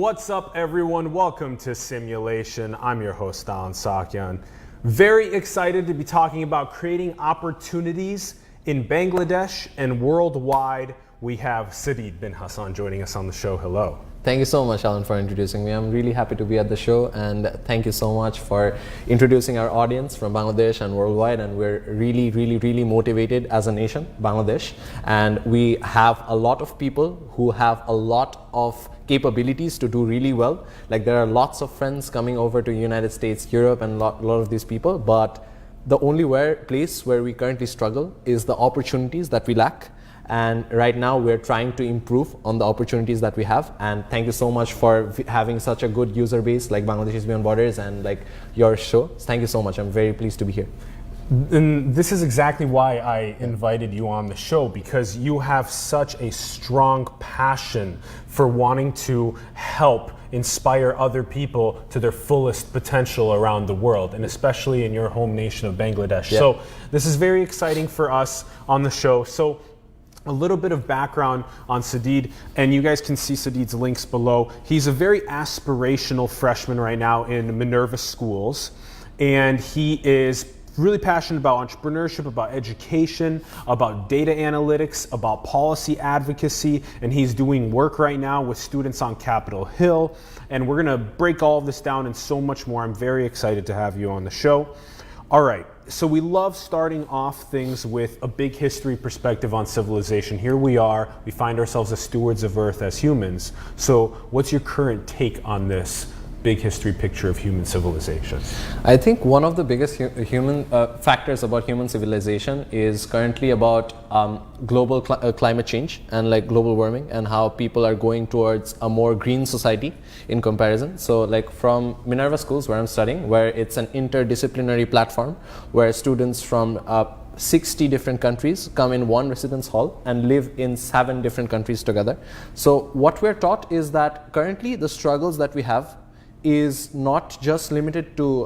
What's up, everyone? Welcome to Simulation. I'm your host, Alan Sakyan. Very excited to be talking about creating opportunities in Bangladesh and worldwide. We have Sadid Bin Hasan joining us on the show. Hello. Thank you so much, Alan, for introducing me. I'm really happy to be at the show, and thank you so much for introducing our audience from Bangladesh and worldwide. And we're really motivated as a nation, Bangladesh, and we have a lot of people who have a lot of capabilities to do really well. Like, there are lots of friends coming over to United States, Europe, and a lot of these people, but the only place where we currently struggle is the opportunities that we lack. And right now we're trying to improve on the opportunities that we have. And thank you so much for having such a good user base like Bangladeshis Beyond Borders and like your show. Thank you so much. I'm very pleased to be here. And this is exactly why I invited you on the show, because you have such a strong passion for wanting to help inspire other people to their fullest potential around the world, and especially in your home nation of Bangladesh. Yeah. So this is very exciting for us on the show. So a little bit of background on Sadid, and you guys can see Sadid's links below. He's a very aspirational freshman right now in Minerva Schools, and he is really passionate about entrepreneurship, about education, about data analytics, about policy advocacy, and he's doing work right now with students on Capitol Hill. And we're gonna break all of this down and so much more. I'm very excited to have you on the show. All right, so we love starting off things with a big history perspective on civilization. Here we are, we find ourselves as stewards of Earth as humans. So what's your current take on this big history picture of human civilization? I think one of the biggest human factors about human civilization is currently about global climate change and like global warming, and how people are going towards a more green society in comparison. So like from Minerva Schools, where I'm studying, where it's an interdisciplinary platform where students from 60 different countries come in one residence hall and live in 7 different countries together. So what we're taught is that currently the struggles that we have is not just limited to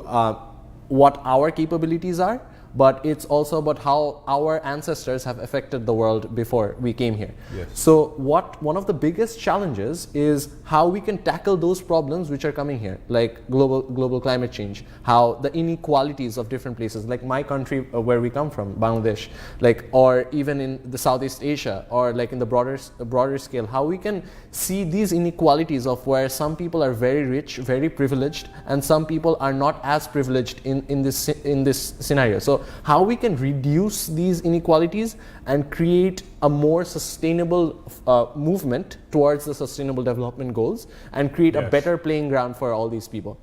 what our capabilities are, but it's also about how our ancestors have affected the world before we came here. Yes. So one of the biggest challenges is how we can tackle those problems which are coming here, like global climate change, how the inequalities of different places, like my country where we come from, Bangladesh, like, or even in the Southeast Asia, or like in the broader scale, how we can see these inequalities of where some people are very rich, very privileged, and some people are not as privileged in this scenario. So how we can reduce these inequalities and create a more sustainable movement towards the sustainable development goals, and create a better playing ground for all these people.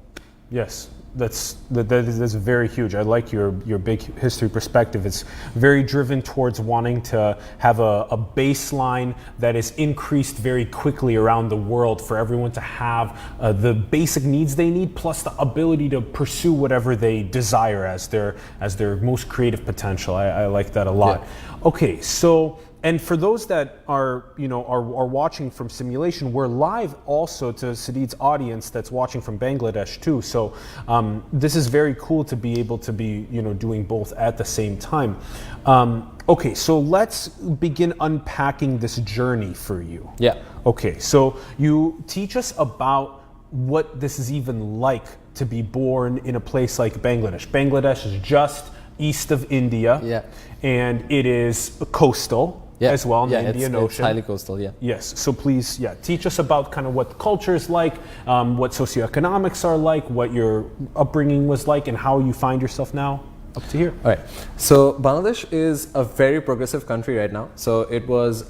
Yes, that's very huge. I like your big history perspective. It's very driven towards wanting to have a baseline that is increased very quickly around the world for everyone to have the basic needs they need, plus the ability to pursue whatever they desire as their most creative potential. I like that a lot. Yeah. Okay, so. And for those that are watching from Simulation, we're live also to Sadid's audience that's watching from Bangladesh too. So this is very cool to be able to be doing both at the same time. Okay, so let's begin unpacking this journey for you. Yeah. Okay, so you teach us about what this is even like to be born in a place like Bangladesh. Bangladesh is just east of India, yeah, and it is coastal. Yeah. As well in the Indian Ocean. It's highly coastal, yeah. Yes, so please, teach us about kind of what the culture is like, what socioeconomics are like, what your upbringing was like, and how you find yourself now up to here. All right, so Bangladesh is a very progressive country right now. So it was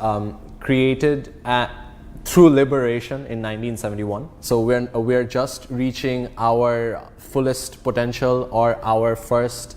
created through liberation in 1971. So we're just reaching our fullest potential, or our first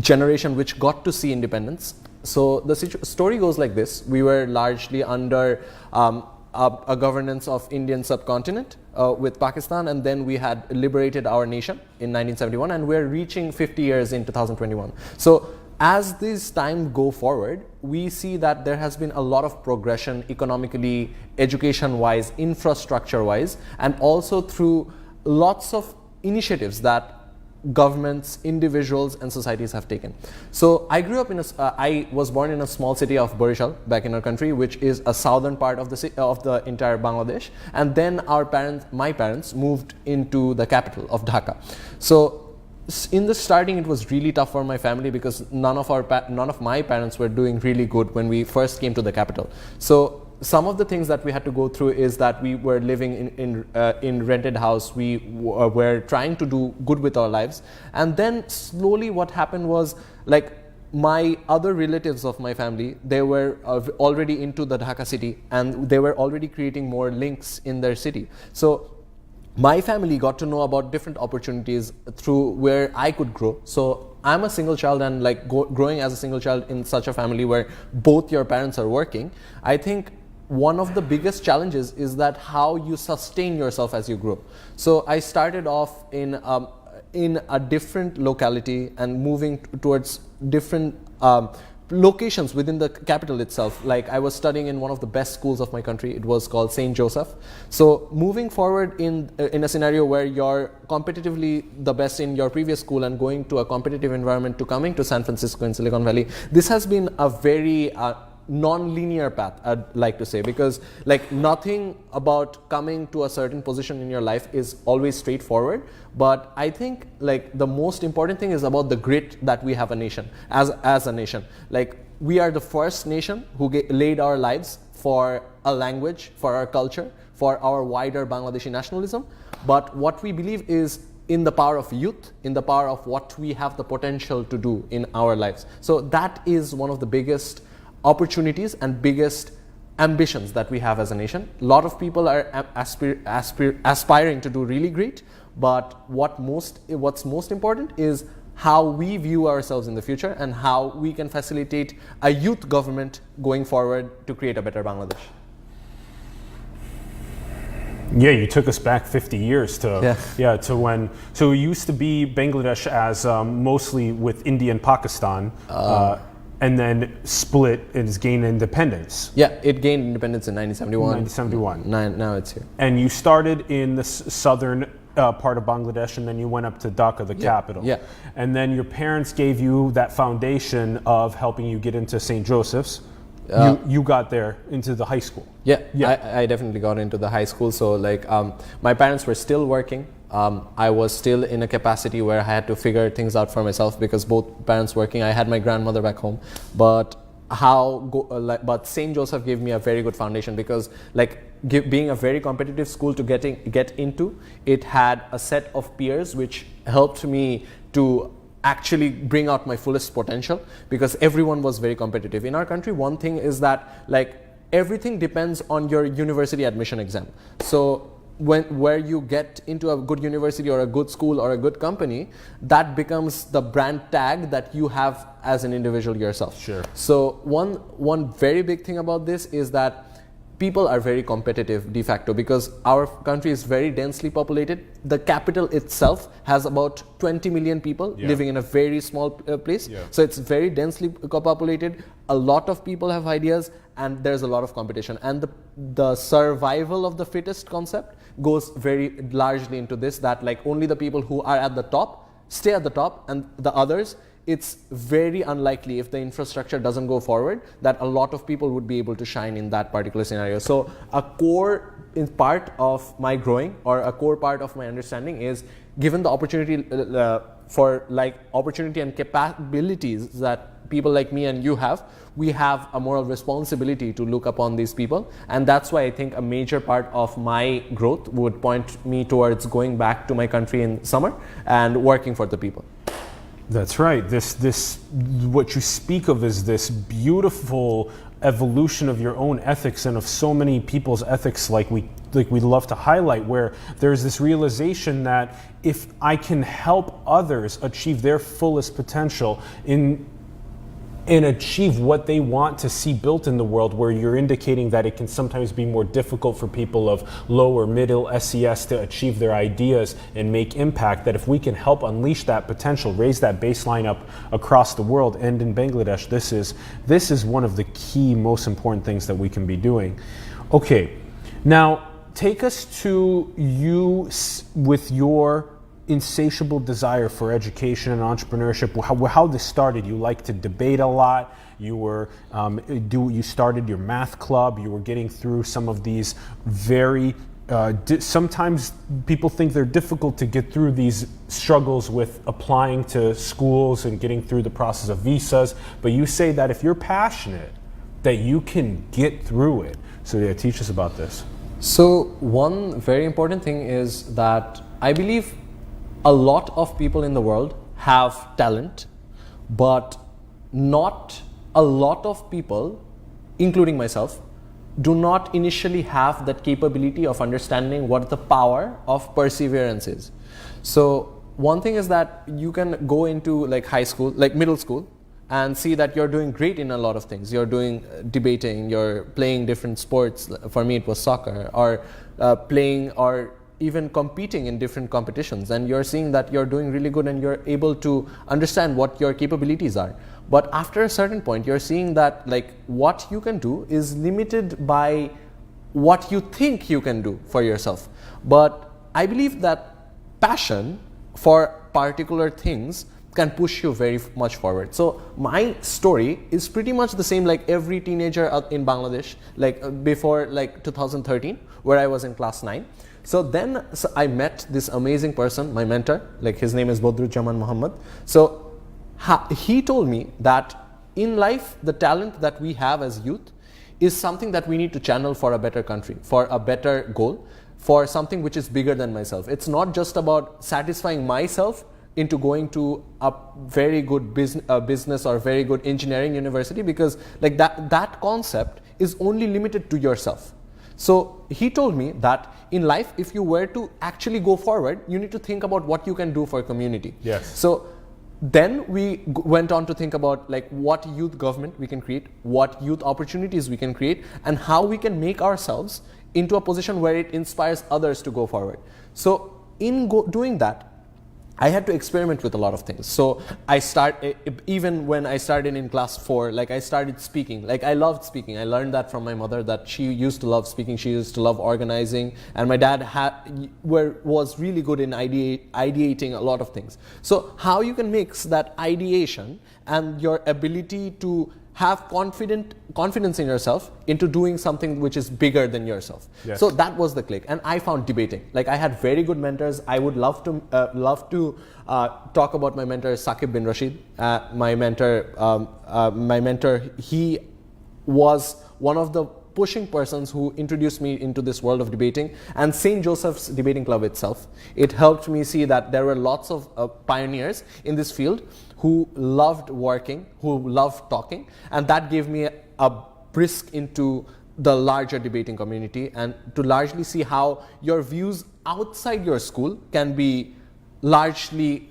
generation which got to see independence. So the story goes like this. We were largely under a governance of Indian subcontinent with Pakistan, and then we had liberated our nation in 1971, and we're reaching 50 years in 2021. So as this time go forward, we see that there has been a lot of progression economically, education-wise, infrastructure-wise, and also through lots of initiatives that governments, individuals, and societies have taken. So I grew up I was born in a small city of Barishal back in our country, which is a southern part of the entire Bangladesh. And then my parents moved into the capital of Dhaka. So in the starting, it was really tough for my family because none of my parents were doing really good when we first came to the capital. So some of the things that we had to go through is that we were living in rented house. We were trying to do good with our lives, and then slowly what happened was, like, my other relatives of my family, they were already into the Dhaka city, and they were already creating more links in their city. So my family got to know about different opportunities through where I could grow. So I'm a single child, and like growing as a single child in such a family where both your parents are working, I think one of the biggest challenges is that how you sustain yourself as you grow. So I started off in a different locality and moving towards different locations within the capital itself. Like, I was studying in one of the best schools of my country. It was called St. Joseph. So moving forward in a scenario where you're competitively the best in your previous school and going to a competitive environment to coming to San Francisco in Silicon Valley, this has been a very non-linear path, I'd like to say, because like nothing about coming to a certain position in your life is always straightforward. But I think like the most important thing is about the grit that we have as a nation. Like, we are the first nation who laid our lives for a language, for our culture, for our wider Bangladeshi nationalism. But what we believe is in the power of youth, in the power of what we have the potential to do in our lives. So that is one of the biggest opportunities and biggest ambitions that we have as a nation. A lot of people are aspiring to do really great, but what's most important is how we view ourselves in the future and how we can facilitate a youth government going forward to create a better Bangladesh. Yeah, you took us back 50 years to when. So it used to be Bangladesh as mostly with India and Pakistan. And then split and has gained independence. Yeah, it gained independence in 1971. 1971. Now it's here. And you started in the southern part of Bangladesh, and then you went up to Dhaka, the capital. Yeah. And then your parents gave you that foundation of helping you get into St. Joseph's. You got there into the high school. Yeah. I definitely got into the high school. So like my parents were still working. I was still in a capacity where I had to figure things out for myself because both parents working. I had my grandmother back home, but but St. Joseph gave me a very good foundation because being a very competitive school to get into, it had a set of peers which helped me to actually bring out my fullest potential because everyone was very competitive. In our country, one thing is that like everything depends on your university admission exam. So where you get into a good university or a good school or a good company, that becomes the brand tag that you have as an individual yourself. Sure. So one very big thing about this is that people are very competitive de facto because our country is very densely populated. The capital itself has about 20 million people living in a very small place. Yeah. So it's very densely populated. A lot of people have ideas and there's a lot of competition. And the survival of the fittest concept goes very largely into this, that like only the people who are at the top stay at the top, and the others, it's very unlikely if the infrastructure doesn't go forward that a lot of people would be able to shine in that particular scenario. So a core part of my growing or a core part of my understanding is given the opportunity for like opportunity and capabilities that people like me and you have, we have a moral responsibility to look upon these people. And that's why I think a major part of my growth would point me towards going back to my country in summer and working for the people. That's right. This what you speak of is this beautiful evolution of your own ethics and of so many people's ethics, like we love to highlight, where there's this realization that if I can help others achieve their fullest potential and achieve what they want to see built in the world, where you're indicating that it can sometimes be more difficult for people of low or middle SES to achieve their ideas and make impact, that if we can help unleash that potential, raise that baseline up across the world and in Bangladesh, this is one of the key, most important things that we can be doing. Okay, now take us to you with your insatiable desire for education and entrepreneurship, how this started. You like to debate a lot. You were you started your math club. You were getting through some of these very sometimes people think they're difficult to get through these struggles with applying to schools and getting through the process of visas. But you say that if you're passionate, that you can get through it. So yeah, teach us about this. So one very important thing is that I believe a lot of people in the world have talent, but not a lot of people, including myself, do not initially have that capability of understanding what the power of perseverance is. So one thing is that you can go into like high school, like middle school, and see that you're doing great in a lot of things. You're doing debating, you're playing different sports. For me, it was soccer, or playing or even competing in different competitions. And you're seeing that you're doing really good and you're able to understand what your capabilities are. But after a certain point, you're seeing that like what you can do is limited by what you think you can do for yourself. But I believe that passion for particular things can push you very much forward. So my story is pretty much the same like every teenager in Bangladesh, like before like 2013, where I was in class 9. So then I met this amazing person, my mentor, like his name is Bodrujjaman Muhammad. So he told me that in life, the talent that we have as youth is something that we need to channel for a better country, for a better goal, for something which is bigger than myself. It's not just about satisfying myself into going to a very good business or very good engineering university, because like that concept is only limited to yourself. So he told me that in life, if you were to actually go forward, you need to think about what you can do for a community. Yes. So then we went on to think about like what youth government we can create, what youth opportunities we can create, and how we can make ourselves into a position where it inspires others to go forward. So in doing that, I had to experiment with a lot of things. So even when I started in class 4, like I started speaking. Like I loved speaking. I learned that from my mother, that she used to love speaking. She used to love organizing. And my dad was really good in ideating a lot of things. So how you can mix that ideation and your ability to have confidence in yourself into doing something which is bigger than yourself. Yes. So that was the click, and I found debating. Like I had very good mentors. I would love to talk about my mentor Sadid Bin Hasan. My mentor, he was one of the pushing persons who introduced me into this world of debating, and St. Joseph's Debating Club itself. It helped me see that there were lots of pioneers in this field who loved working, who loved talking, and that gave me a brisk into the larger debating community, and to largely see how your views outside your school can be largely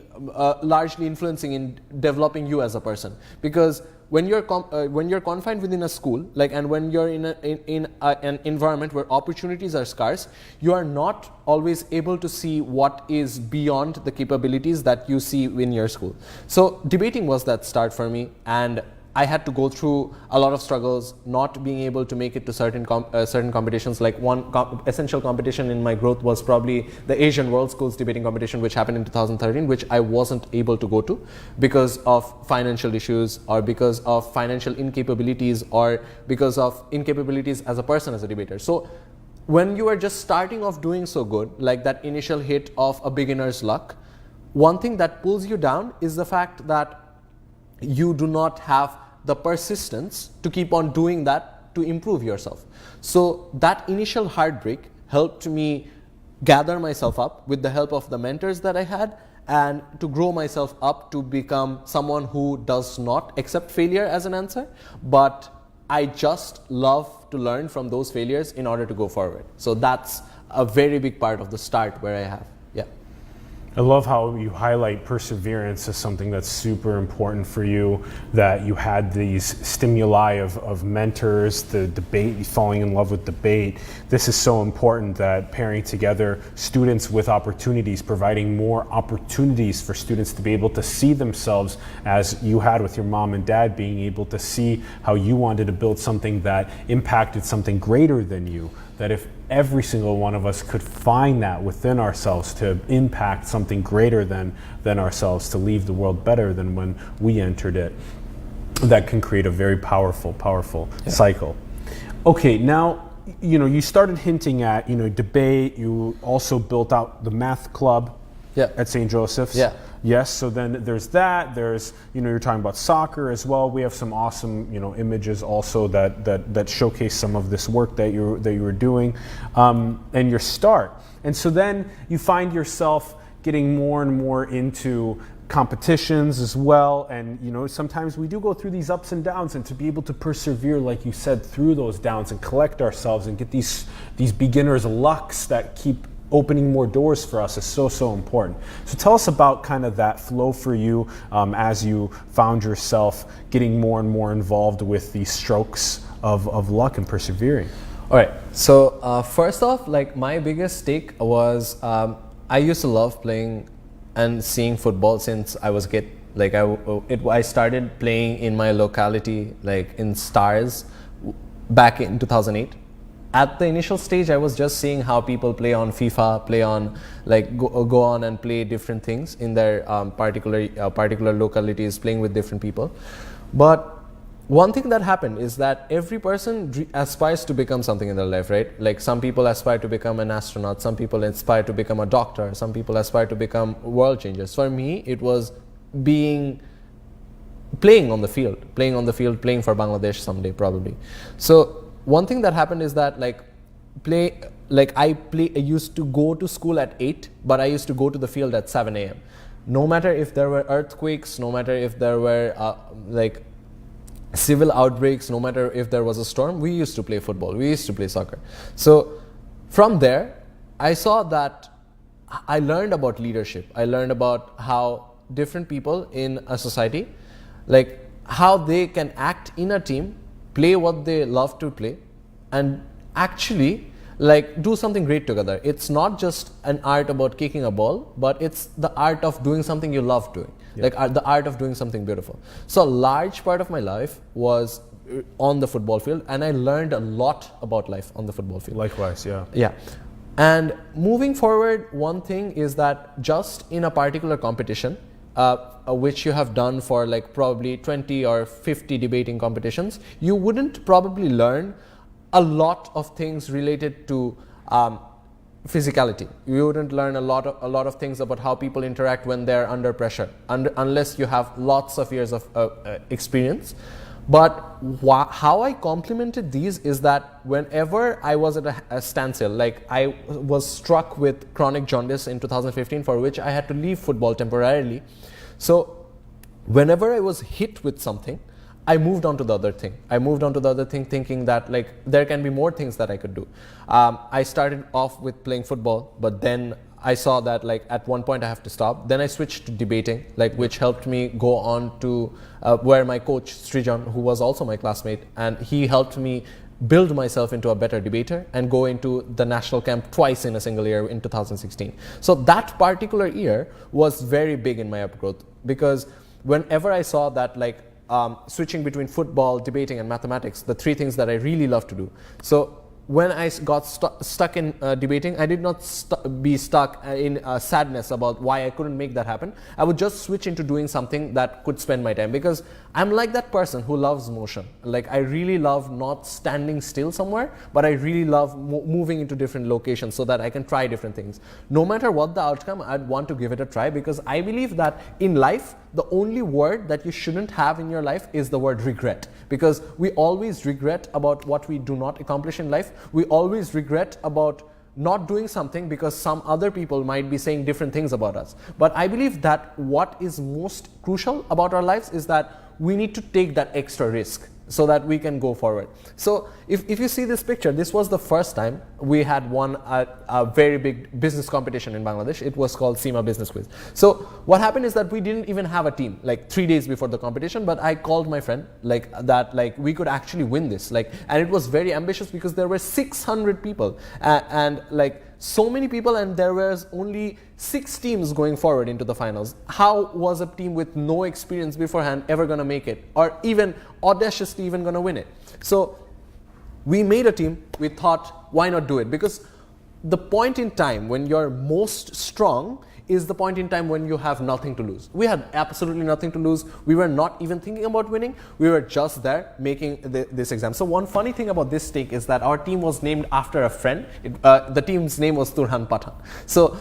influencing in developing you as a person. Because when you're confined within a school, like, and when you're in an environment where opportunities are scarce, you are not always able to see what is beyond the capabilities that you see in your school. So debating was that start for me, and I had to go through a lot of struggles, not being able to make it to certain competitions. Like one essential competition in my growth was probably the Asian World Schools debating competition, which happened in 2013, which I wasn't able to go to because of financial issues, or because of financial incapabilities, or because of incapabilities as a person, as a debater. So when you are just starting off doing so good, like that initial hit of a beginner's luck, one thing that pulls you down is the fact that you do not have the persistence to keep on doing that to improve yourself. So that initial heartbreak helped me gather myself up with the help of the mentors that I had, and to grow myself up to become someone who does not accept failure as an answer, but I just love to learn from those failures in order to go forward. So that's a very big part of the start where I have. Yeah. I love how you highlight perseverance as something that's super important for you, that you had these stimuli of mentors, the debate, falling in love with debate. This is so important, that pairing together students with opportunities, providing more opportunities for students to be able to see themselves, as you had with your mom and dad, being able to see how you wanted to build something that impacted something greater than you, that if every single one of us could find that within ourselves to impact something greater than ourselves, to leave the world better than when we entered it, that can create a very powerful cycle. Okay, now, you know, you started hinting at, you know, debate. You also built out the math club at St. Joseph's. Yeah. Yes, so then there's that. There's, you know, you're talking about soccer as well. We have some awesome, you know, images also that showcase some of this work that you were doing, and your start. And so then you find yourself getting more and more into competitions as well, and you know, sometimes we do go through these ups and downs, and to be able to persevere, like you said, through those downs and collect ourselves and get these beginners lucks that keep opening more doors for us is so important. So tell us about kind of that flow for you as you found yourself getting more and more involved with these strokes of luck and persevering. All right, so first off, like my biggest stake was I used to love playing and seeing football since I was a kid. Like I started playing in my locality, like in Stars, back in 2008. At the initial stage, I was just seeing how people play on FIFA, play on like go on and play different things in their particular localities, playing with different people. But one thing that happened is that every person aspires to become something in their life, right? Like some people aspire to become an astronaut, some people aspire to become a doctor, some people aspire to become world changers. For me, it was playing on the field, playing for Bangladesh someday probably. So one thing that happened is that I used to go to school at 8, but I used to go to the field at 7 a.m. No matter if there were earthquakes, no matter if there were civil outbreaks, no matter if there was a storm, we used to play football, we used to play soccer. So from there, I saw that I learned about leadership. I learned about how different people in a society, like how they can act in a team, play what they love to play, and actually like do something great together. It's not just an art about kicking a ball, but it's the art of doing something you love doing. Like the art of doing something beautiful. So a large part of my life was on the football field, and I learned a lot about life on the football field. Likewise, yeah. Yeah. And moving forward, one thing is that just in a particular competition, which you have done for like probably 20 or 50 debating competitions, you wouldn't probably learn a lot of things related to physicality. You wouldn't learn a lot of things about how people interact when they're under pressure, unless you have lots of years of experience. But how I complemented these is that whenever I was at a standstill, like I was struck with chronic jaundice in 2015, for which I had to leave football temporarily. So whenever I was hit with something, I moved on to the other thing. I moved on to the other thing thinking that like there can be more things that I could do. I started off with playing football, but then I saw that like at one point I have to stop. Then I switched to debating, like which helped me go on to where my coach Srijan, who was also my classmate, and he helped me build myself into a better debater and go into the national camp twice in a single year in 2016. So that particular year was very big in my upgrowth, because whenever I saw that like switching between football, debating and mathematics, the three things that I really love to do. So when I got stuck in debating, I did not be stuck in sadness about why I couldn't make that happen. I would just switch into doing something that could spend my time, because I'm like that person who loves motion. Like I really love not standing still somewhere, but I really love moving into different locations so that I can try different things. No matter what the outcome, I'd want to give it a try, because I believe that in life, the only word that you shouldn't have in your life is the word regret, because we always regret about what we do not accomplish in life. We always regret about not doing something because some other people might be saying different things about us. But I believe that what is most crucial about our lives is that we need to take that extra risk so that we can go forward. So if you see this picture, this was the first time we had won a very big business competition in Bangladesh. It was called SEMA Business Quiz. So what happened is that we didn't even have a team like 3 days before the competition, but I called my friend like that, like we could actually win this. Like, and it was very ambitious because there were 600 people and like so many people, and there was only 6 teams going forward into the finals. How was a team with no experience beforehand ever going to make it, or even audaciously even going to win it? So we made a team. We thought, why not do it? Because the point in time when you're most strong is the point in time when you have nothing to lose. We had absolutely nothing to lose. We were not even thinking about winning. We were just there making this exam. So one funny thing about this stake is that our team was named after a friend. The team's name was Turhan Pathan. So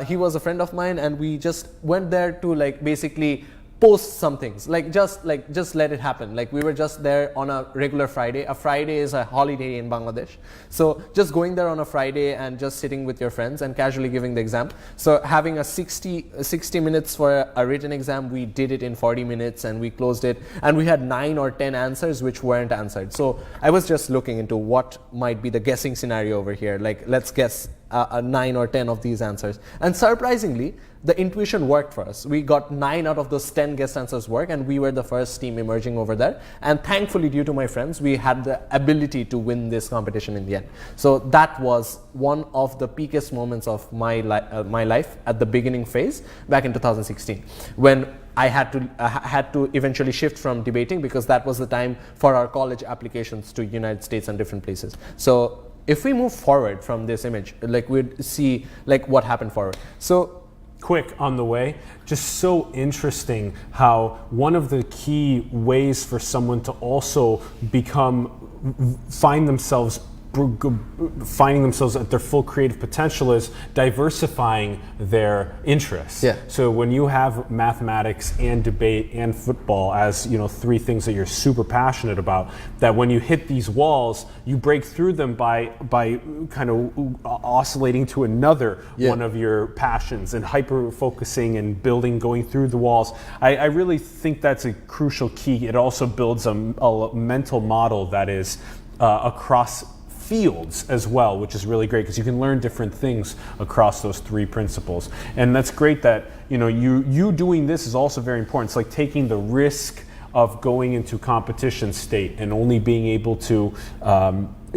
he was a friend of mine, and we just went there to like basically post some things, just let it happen. Like we were just there on a regular Friday. A Friday is a holiday in Bangladesh. So just going there on a Friday and just sitting with your friends and casually giving the exam. So having a 60 minutes for a written exam, we did it in 40 minutes and we closed it. And we had 9 or 10 answers which weren't answered. So I was just looking into what might be the guessing scenario over here. Like let's guess 9 or 10 of these answers. And surprisingly, the intuition worked for us. We got 9 out of those 10 guest answers work, and we were the first team emerging over there. And thankfully, due to my friends, we had the ability to win this competition in the end. So that was one of the peakest moments of my life at the beginning phase back in 2016, when I had to eventually shift from debating, because that was the time for our college applications to United States and different places. So if we move forward from this image, like we'd see like what happened forward. So quick on the way, just so interesting how one of the key ways for someone to also finding themselves at their full creative potential is diversifying their interests. Yeah. So when you have mathematics and debate and football as 3 things that you're super passionate about, that when you hit these walls, you break through them by kind of oscillating to another one of your passions and hyper focusing and going through the walls. I really think that's a crucial key. It also builds a mental model that is across fields as well, which is really great because you can learn different things across those 3 principles. And that's great that you doing this is also very important. It's like taking the risk of going into competition state and only being able to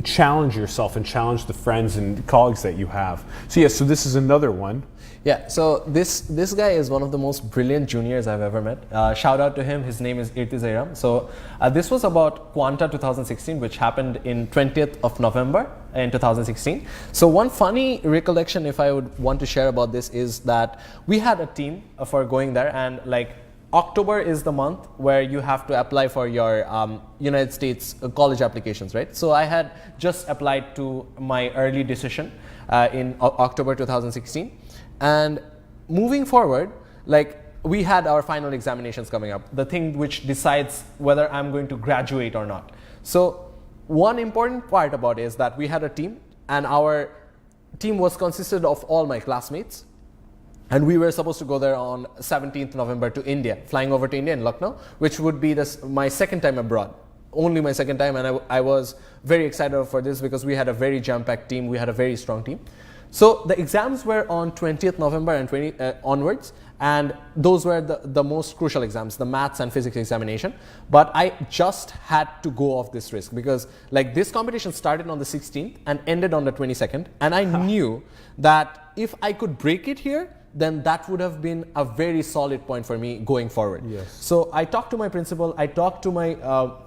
challenge yourself and challenge the friends and colleagues that you have. So this is another one. Yeah, so this guy is one of the most brilliant juniors I've ever met. Shout out to him. His name is Irti Zairam. So this was about Quanta 2016, which happened in 20th of November in 2016. So one funny recollection, if I would want to share about this, is that we had a team for going there, and like October is the month where you have to apply for your United States college applications, right? So I had just applied to my early decision in October 2016. And moving forward, like we had our final examinations coming up, the thing which decides whether I'm going to graduate or not. So one important part about it is that we had a team, and our team was consisted of all my classmates. And we were supposed to go there on 17th November to India, flying over to India in Lucknow, which would be my second time abroad. Only my second time, and I was very excited for this because we had a very jam-packed team, we had a very strong team. So the exams were on 20th November and onwards, and those were the most crucial exams, the maths and physics examination. But I just had to go off this risk because like this competition started on the 16th and ended on the 22nd, and I knew that if I could break it here, then that would have been a very solid point for me going forward. Yes. So I talked to my principal, I talked to my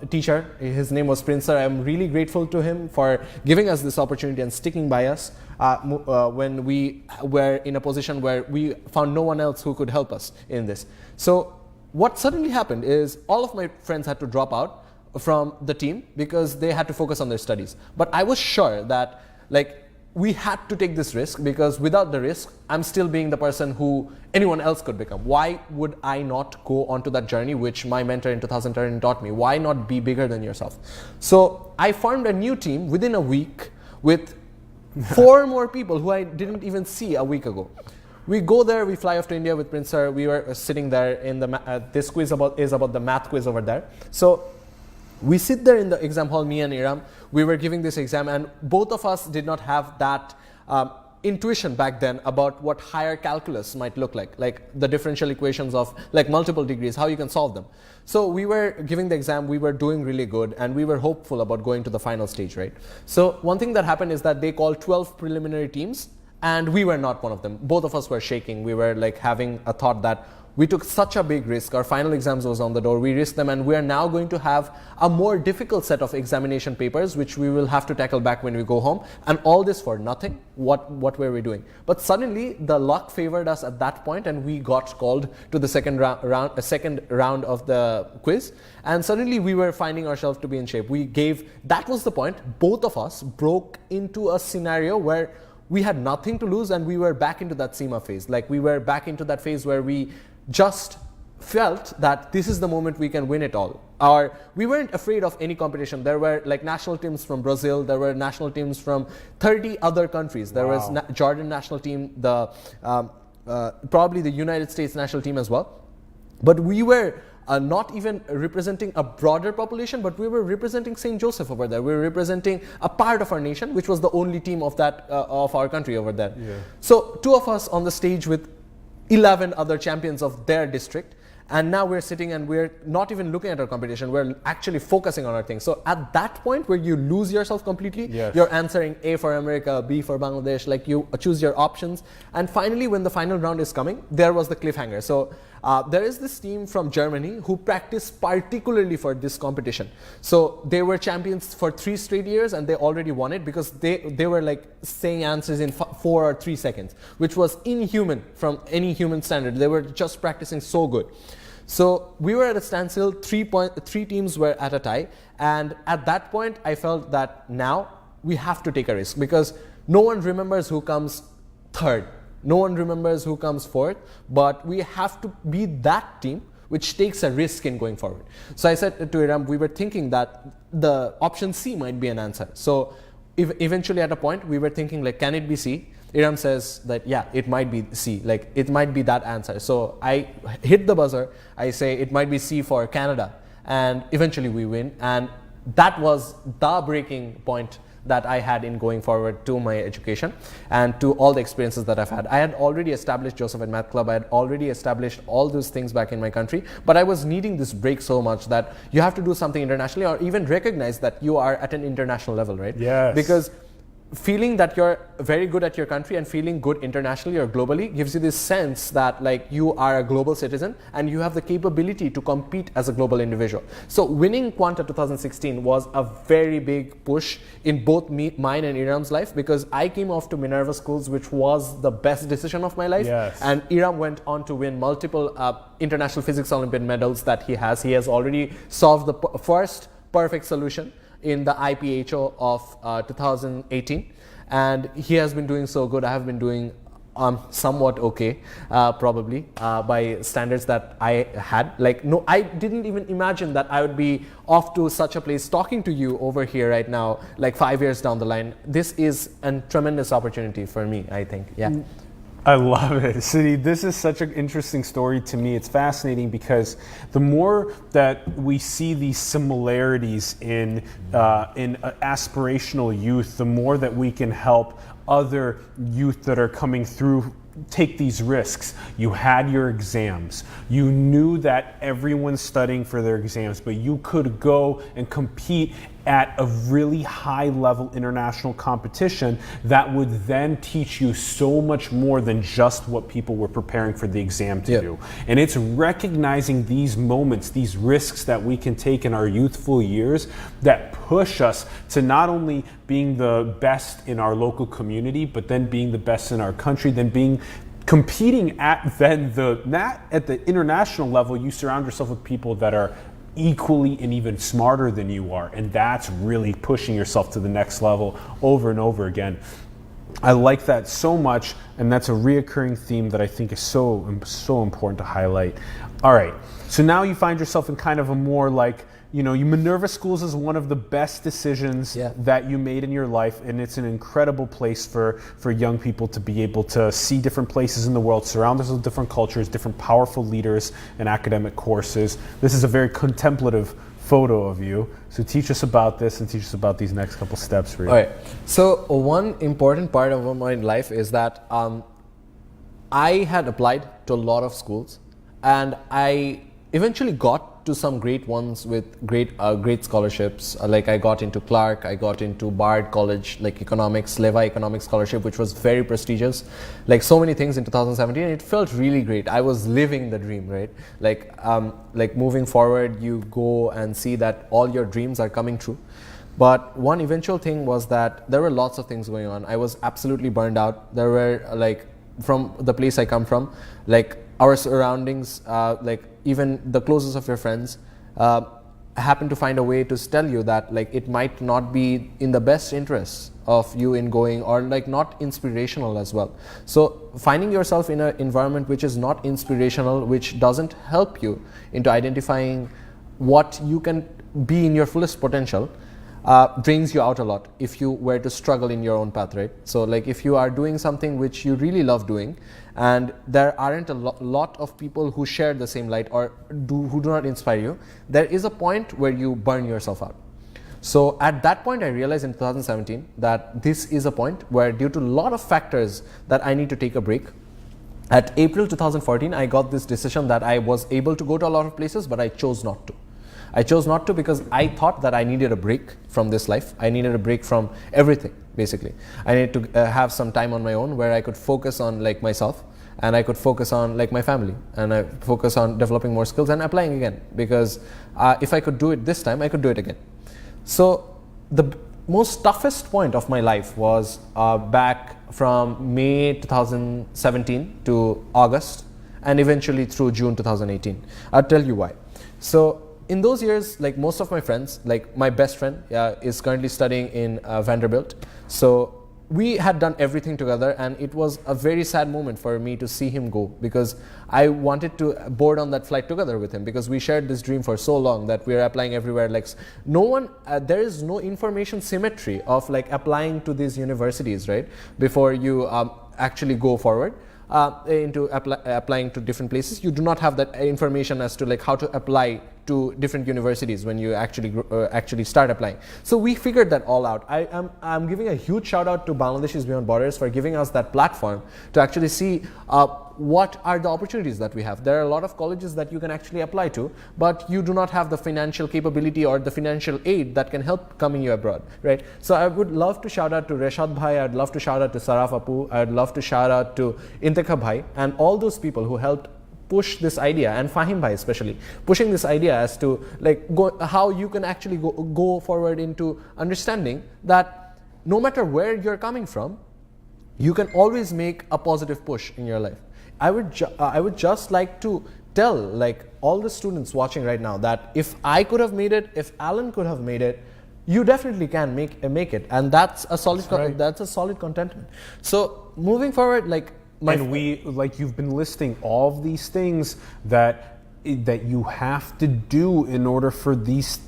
teacher, his name was Prince Sir. I'm really grateful to him for giving us this opportunity and sticking by us when we were in a position where we found no one else who could help us in this. So what suddenly happened is all of my friends had to drop out from the team because they had to focus on their studies. But I was sure that like we had to take this risk because without the risk, I'm still being the person who anyone else could become. Why would I not go onto that journey which my mentor in 2013 taught me? Why not be bigger than yourself? So I formed a new team within a week with 4 more people who I didn't even see a week ago. We go there, we fly off to India with Prince Sir. We were sitting there in the this quiz is about the math quiz over there. So we sit there in the exam hall, me and Iram. We were giving this exam, and both of us did not have that intuition back then about what higher calculus might look like the differential equations of like multiple degrees, how you can solve them. So we were giving the exam, we were doing really good, and we were hopeful about going to the final stage, right? So one thing that happened is that they called 12 preliminary teams, and we were not one of them. Both of us were shaking. We were like having a thought that we took such a big risk. Our final exams was on the door. We risked them, and we are now going to have a more difficult set of examination papers, which we will have to tackle back when we go home. And all this for nothing. What were we doing? But suddenly, the luck favored us at that point, and we got called to the second round of the quiz. And suddenly, we were finding ourselves to be in shape. That was the point. Both of us broke into a scenario where we had nothing to lose, and we were back into that SEMA phase. Like, we were back into that phase where we just felt that this is the moment we can win it all. We weren't afraid of any competition. There were like national teams from Brazil, there were national teams from 30 other countries. There was Jordan national team, probably the United States national team as well. But we were not even representing a broader population, but we were representing St. Joseph over there. We were representing a part of our nation, which was the only team of our country over there. Yeah. So 2 of us on the stage with 11 other champions of their district, and now we're sitting and we're not even looking at our competition, we're actually focusing on our thing. So at that point where you lose yourself completely, you're answering A for America, B for Bangladesh, like you choose your options. And finally, when the final round is coming, there was the cliffhanger. So there is this team from Germany who practiced particularly for this competition. So they were champions for 3 straight years, and they already won it because they were like saying answers in 4 or 3 seconds, which was inhuman from any human standard. They were just practicing so good. So we were at a standstill, 3 teams were at a tie, and at that point I felt that now we have to take a risk, because no one remembers who comes third, no one remembers who comes fourth, but we have to be that team which takes a risk in going forward. So I said to Iram, we were thinking that the option C might be an answer. So eventually at a point we were thinking, like, can it be C? Iram says that, yeah, it might be C, like it might be that answer. So I hit the buzzer, I say it might be C for Canada, and eventually we win. And that was the breaking point that I had in going forward to my education and to all the experiences that I've had. I had already established Joseph and Math Club, I had already established all those things back in my country, but I was needing this break so much that you have to do something internationally, or even recognize that you are at an international level, right? Yes. Because feeling that you're very good at your country and feeling good internationally or globally gives you this sense that, like, you are a global citizen and you have the capability to compete as a global individual. So winning Quanta 2016 was a very big push in both mine and Iram's life, because I came off to Minerva Schools, which was the best decision of my life. Yes. And Iram went on to win multiple International Physics Olympiad medals that he has. He has already solved the first perfect solution in the IPHO of 2018, and he has been doing so good. I have been doing somewhat okay, probably by standards that I had. Like, no, I didn't even imagine that I would be off to such a place talking to you over here right now, like 5 years down the line. This is a tremendous opportunity for me, I think. Yeah. I love it. Sadid, this is such an interesting story to me. It's fascinating because the more that we see these similarities in aspirational youth, the more that we can help other youth that are coming through take these risks. You had your exams. You knew that everyone's studying for their exams, but you could go and compete at a really high level international competition that would then teach you so much more than just what people were preparing for the exam to do. And it's recognizing these moments, these risks that we can take in our youthful years that push us to not only being the best in our local community, but then being the best in our country, then being competing at the international level. You surround yourself with people that are equally and even smarter than you are, and that's really pushing yourself to the next level over and over again. I like that so much, and that's a reoccurring theme that I think is so important to highlight. All right, so now you find yourself in kind of a more like, Minerva Schools is one of the best decisions that you made in your life, and it's an incredible place for young people to be able to see different places in the world, surround themselves with different cultures, different powerful leaders and academic courses. This is a very contemplative photo of you. So teach us about this and teach us about these next couple steps for you. All right. So one important part of my life is that I had applied to a lot of schools, and I eventually got got to some great ones with great scholarships. Like I got into Clark, I got into Bard College, like economics, Levi Economics Scholarship, which was very prestigious. Like so many things in 2017, it felt really great. I was living the dream, right? Like moving forward, you go and see that all your dreams are coming true. But one eventual thing was that there were lots of things going on. I was absolutely burned out. There were like, from the place I come from, like our surroundings, like even the closest of your friends happen to find a way to tell you that like it might not be in the best interests of you in going, or like not inspirational as well. So finding yourself in an environment which is not inspirational, which doesn't help you into identifying what you can be in your fullest potential, drains you out a lot if you were to struggle in your own path, right? So like if you are doing something which you really love doing and there aren't a lot of people who share the same light or who do not inspire you, there is a point where you burn yourself out. So at that point I realized in 2017 that this is a point where, due to a lot of factors, that I need to take a break. At April 2014 I got this decision that I was able to go to a lot of places, but I chose not to. I chose not to because I thought that I needed a break from this life. I needed a break from everything, basically. I needed to have some time on my own where I could focus on like myself, and I could focus on like my family, and I focus on developing more skills and applying again, because if I could do it this time, I could do it again. So the most toughest point of my life was back from May 2017 to August, and eventually through June 2018. I'll tell you why. So in those years, like most of my friends, like my best friend is currently studying in Vanderbilt. So we had done everything together, and it was a very sad moment for me to see him go, because I wanted to board on that flight together with him, because we shared this dream for so long that we are applying everywhere. Like no one, there is no information symmetry of like applying to these universities, right? Before you actually go forward. Into applying to different places, you do not have that information as to like how to apply to different universities when you actually start applying. So we figured that all out. I'm giving a huge shout out to Bangladeshis Beyond Borders for giving us that platform to actually see what are the opportunities that we have. There are a lot of colleges that you can actually apply to, but you do not have the financial capability or the financial aid that can help coming you abroad, right? So I would love to shout out to Reshad Bhai, I'd love to shout out to Saraf Apu, I'd love to shout out to Intekha Bhai, and all those people who helped push this idea, and Fahim Bhai especially, pushing this idea as to like how you can actually go forward into understanding that no matter where you're coming from, you can always make a positive push in your life. I would just like to tell like all the students watching right now that if I could have made it, if Alan could have made it, you definitely can make it, and that's a solid that's a solid contentment. So moving forward, like you've been listing all of these things that you have to do in order for these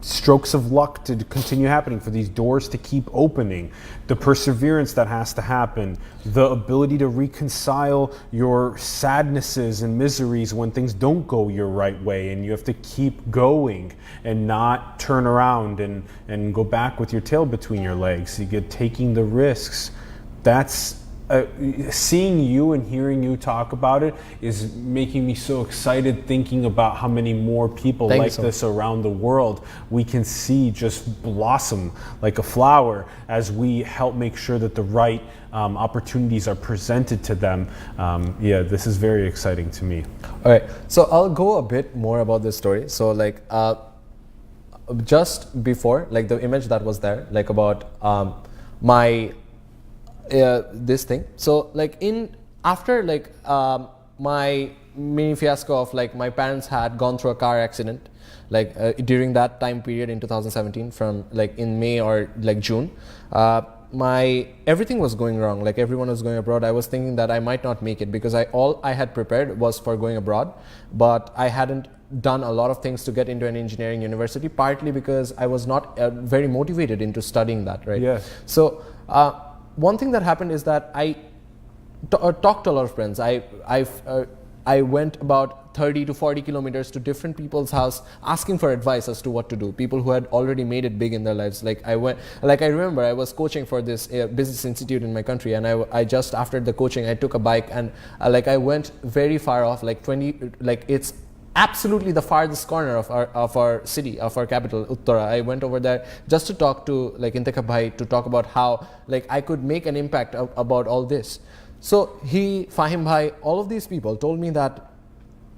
strokes of luck to continue happening, for these doors to keep opening, the perseverance that has to happen, the ability to reconcile your sadnesses and miseries when things don't go your right way, and you have to keep going and not turn around and go back with your tail between your legs. You get taking the risks. That's seeing you and hearing you talk about it is making me so excited, thinking about how many more people like this around the world we can see just blossom like a flower as we help make sure that the right opportunities are presented to them. Yeah, this is very exciting to me. All right, so I'll go a bit more about this story. So like just before, like the image that was there, like about my this thing. So like after like my mini fiasco of like my parents had gone through a car accident, like during that time period in 2017, from like in May or like June, everything was going wrong. Like everyone was going abroad. I was thinking that I might not make it, because all I had prepared was for going abroad, but I hadn't done a lot of things to get into an engineering university, partly because I was not very motivated into studying that, right? Yes. So one thing that happened is that I talked to a lot of friends. I went about 30 to 40 kilometers to different people's house asking for advice as to what to do. People who had already made it big in their lives. Like I remember I was coaching for this business institute in my country, and I just after the coaching I took a bike and I went very far off, like 20, like it's absolutely the farthest corner of our city, of our capital, Uttara. I went over there just to talk to like Intekab Bhai, to talk about how like I could make an impact about all this. So he, Fahim Bhai, all of these people told me that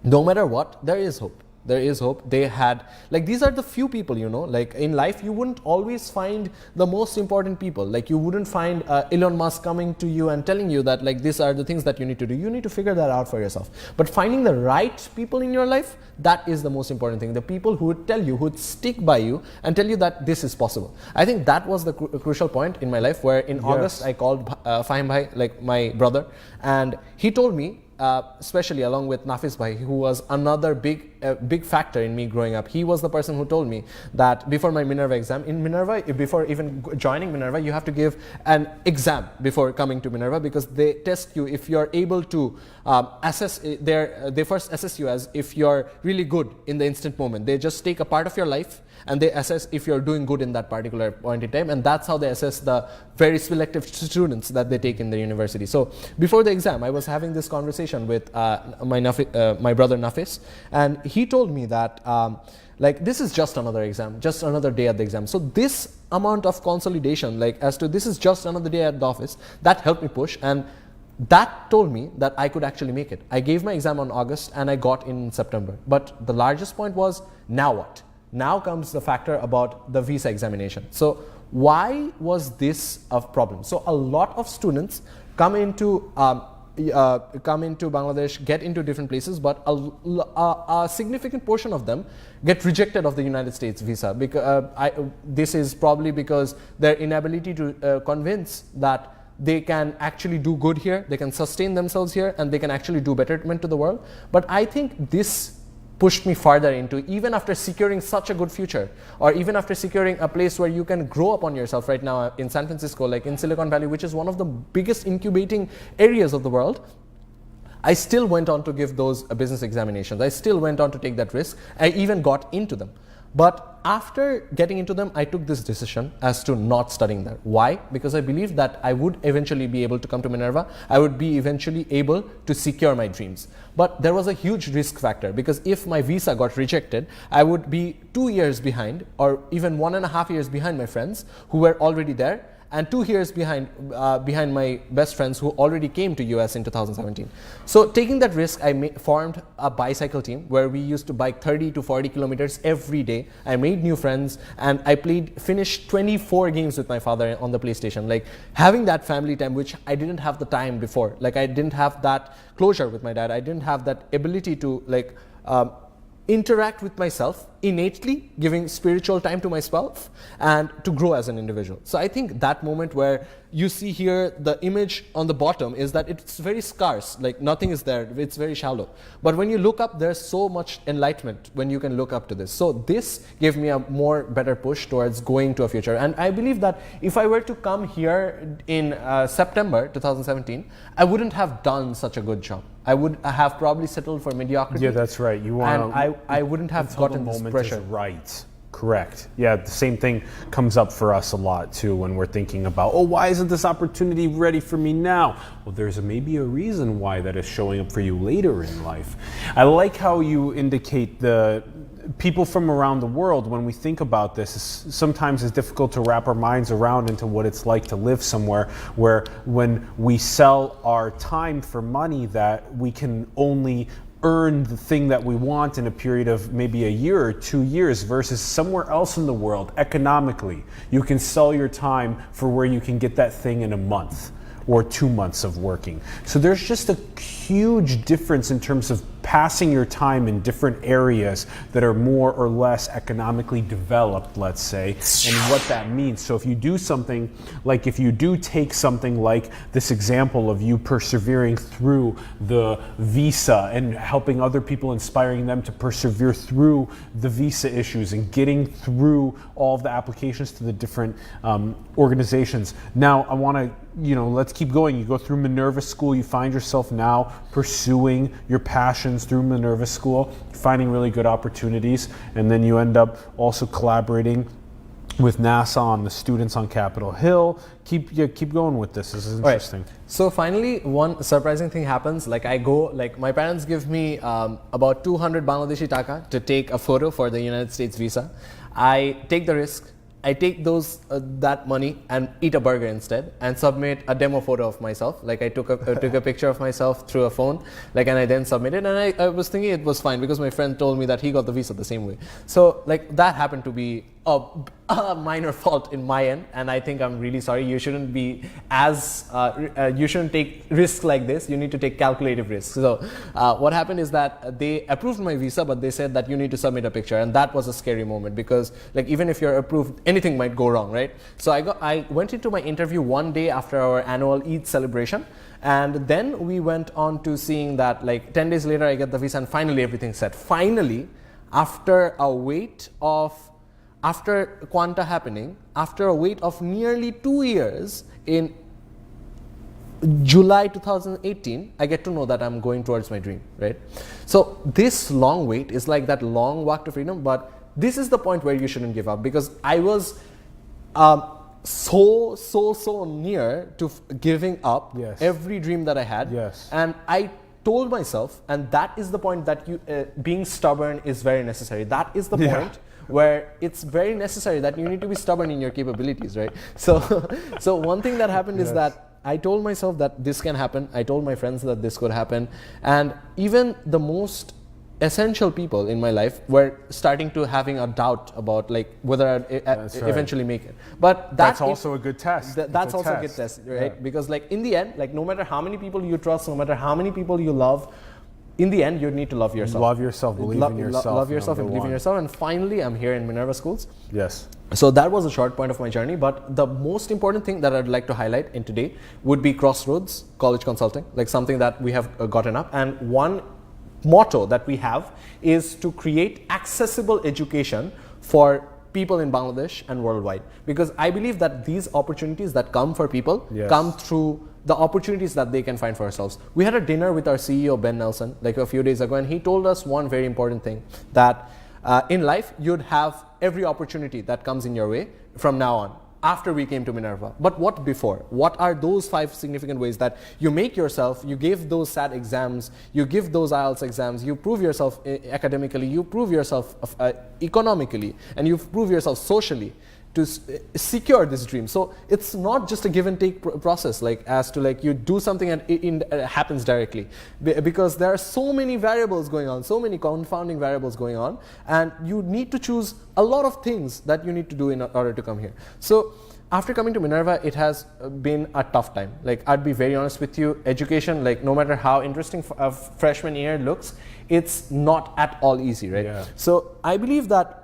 no matter what, there is hope. There is hope. They had, like, these are the few people, you know, like in life you wouldn't always find the most important people. Like you wouldn't find Elon Musk coming to you and telling you that like these are the things that you need to do. You need to figure that out for yourself. But finding the right people in your life, that is the most important thing. The people who would tell you, who would stick by you and tell you that this is possible. I think that was the crucial point in my life, where in August I called Fahim Bhai, like my brother, and he told me, especially along with Nafiz Bhai, who was another big factor in me growing up. He was the person who told me that before my Minerva exam, in Minerva, before even joining Minerva, you have to give an exam before coming to Minerva, because they test you if you're able to assess, they first assess you as if you're really good in the instant moment. They just take a part of your life and they assess if you're doing good in that particular point in time, and that's how they assess the very selective students that they take in the university. So before the exam, I was having this conversation with my brother Nafis, and he told me that like this is just another exam, just another day at the exam. So this amount of consolidation, like as to this is just another day at the office, that helped me push, and that told me that I could actually make it. I gave my exam on August and I got in September. But the largest point was, now what? Now comes the factor about the visa examination. So why was this a problem? So a lot of students come into Bangladesh, get into different places, but a significant portion of them get rejected of the United States visa. This is probably because their inability to convince that they can actually do good here, they can sustain themselves here, and they can actually do betterment to the world. But I think this pushed me farther into, even after securing such a good future, or even after securing a place where you can grow up on yourself right now in San Francisco, like in Silicon Valley, which is one of the biggest incubating areas of the world, I still went on to give those business examinations. I still went on to take that risk. I even got into them. But after getting into them, I took this decision as to not studying there. Why? Because I believed that I would eventually be able to come to Minerva. I would be eventually able to secure my dreams. But there was a huge risk factor, because if my visa got rejected, I would be 2 years behind, or even 1.5 years behind my friends who were already there, and 2 years behind my best friends who already came to US in 2017. So taking that risk, I formed a bicycle team where we used to bike 30 to 40 kilometers every day. I made new friends, and I finished 24 games with my father on the PlayStation. Like having that family time, which I didn't have the time before. Like I didn't have that closure with my dad. I didn't have that ability to like interact with myself innately, giving spiritual time to myself and to grow as an individual. So I think that moment where you see here the image on the bottom is that it's very scarce, like nothing is there, it's very shallow. But when you look up, there's so much enlightenment when you can look up to this. So this gave me a better push towards going to a future. And I believe that if I were to come here in September 2017, I wouldn't have done such a good job. I would have probably settled for mediocrity. Yeah, that's right. You want, and I wouldn't have gotten this pressure. Right. Correct. Yeah, the same thing comes up for us a lot too when we're thinking about, oh, why isn't this opportunity ready for me now? Well, there's maybe a reason why that is showing up for you later in life. I like how you indicate the people from around the world. When we think about this, sometimes it's difficult to wrap our minds around into what it's like to live somewhere where when we sell our time for money, that we can only earn the thing that we want in a period of maybe a year or 2 years, versus somewhere else in the world economically you can sell your time for where you can get that thing in a month or 2 months of working. So there's just a huge difference in terms of passing your time in different areas that are more or less economically developed, let's say, and what that means. So if you do something like, if you do take something like this example of you persevering through the visa and helping other people, inspiring them to persevere through the visa issues and getting through all of the applications to the different organizations. Now I want to, let's keep going. You go through Minerva School, you find yourself now pursuing your passions through Minerva School, finding really good opportunities, and then you end up also collaborating with NASA on the students on Capitol Hill. Keep going with this. This is interesting. Right. So finally, one surprising thing happens. Like I go, like my parents give me about 200 Bangladeshi taka to take a photo for the United States visa. I take the risk. I take that money and eat a burger instead, and submit a demo photo of myself. Like I took a picture of myself through a phone, like, and I then submitted. And I was thinking it was fine because my friend told me that he got the visa the same way. So like that happened to be a minor fault in my end, and I think I'm really sorry. You shouldn't be you shouldn't take risks like this. You need to take calculative risks. So what happened is that they approved my visa, but they said that you need to submit a picture, and that was a scary moment because like even if you're approved, anything might go wrong, right? So I went into my interview one day after our annual Eid celebration, and then we went on to seeing that like 10 days later I get the visa, and finally everything's set. Finally, after Quanta happening, after a wait of nearly 2 years, in July 2018, I get to know that I'm going towards my dream, right? So this long wait is like that long walk to freedom, but this is the point where you shouldn't give up, because I was so near to giving up every dream that I had. And I told myself, and that is the point that being stubborn is very necessary. That is the point where it's very necessary that you need to be stubborn in your capabilities, right? So one thing that happened is that I told myself that this can happen. I told my friends that this could happen. And even the most essential people in my life were starting to having a doubt about like whether I'd eventually make it. But that's also a good test. That's also a good test, right? Yeah. Because like in the end, like no matter how many people you trust, no matter how many people you love, in the end, you need to love yourself. Love yourself, believe in yourself. Love yourself and believe in yourself. And finally, I'm here in Minerva Schools. Yes. So that was a short point of my journey. But the most important thing that I'd like to highlight in today would be Crossroads College Consulting, like something that we have gotten up. And one motto that we have is to create accessible education for people in Bangladesh and worldwide. Because I believe that these opportunities that come for people come through the opportunities that they can find for ourselves. We had a dinner with our CEO, Ben Nelson, like a few days ago, and he told us one very important thing, that in life, you'd have every opportunity that comes in your way from now on, after we came to Minerva. But what before? What are those 5 significant ways that you make yourself, you give those SAT exams, you give those IELTS exams, you prove yourself academically, you prove yourself economically, and you prove yourself socially to secure this dream. So it's not just a give and take process, like as to like you do something and it happens directly, because there are so many variables going on, so many confounding variables going on, and you need to choose a lot of things that you need to do in order to come here. So after coming to Minerva, it has been a tough time. Like I'd be very honest with you, education, like no matter how interesting a freshman year looks, it's not at all easy, right? Yeah. So I believe that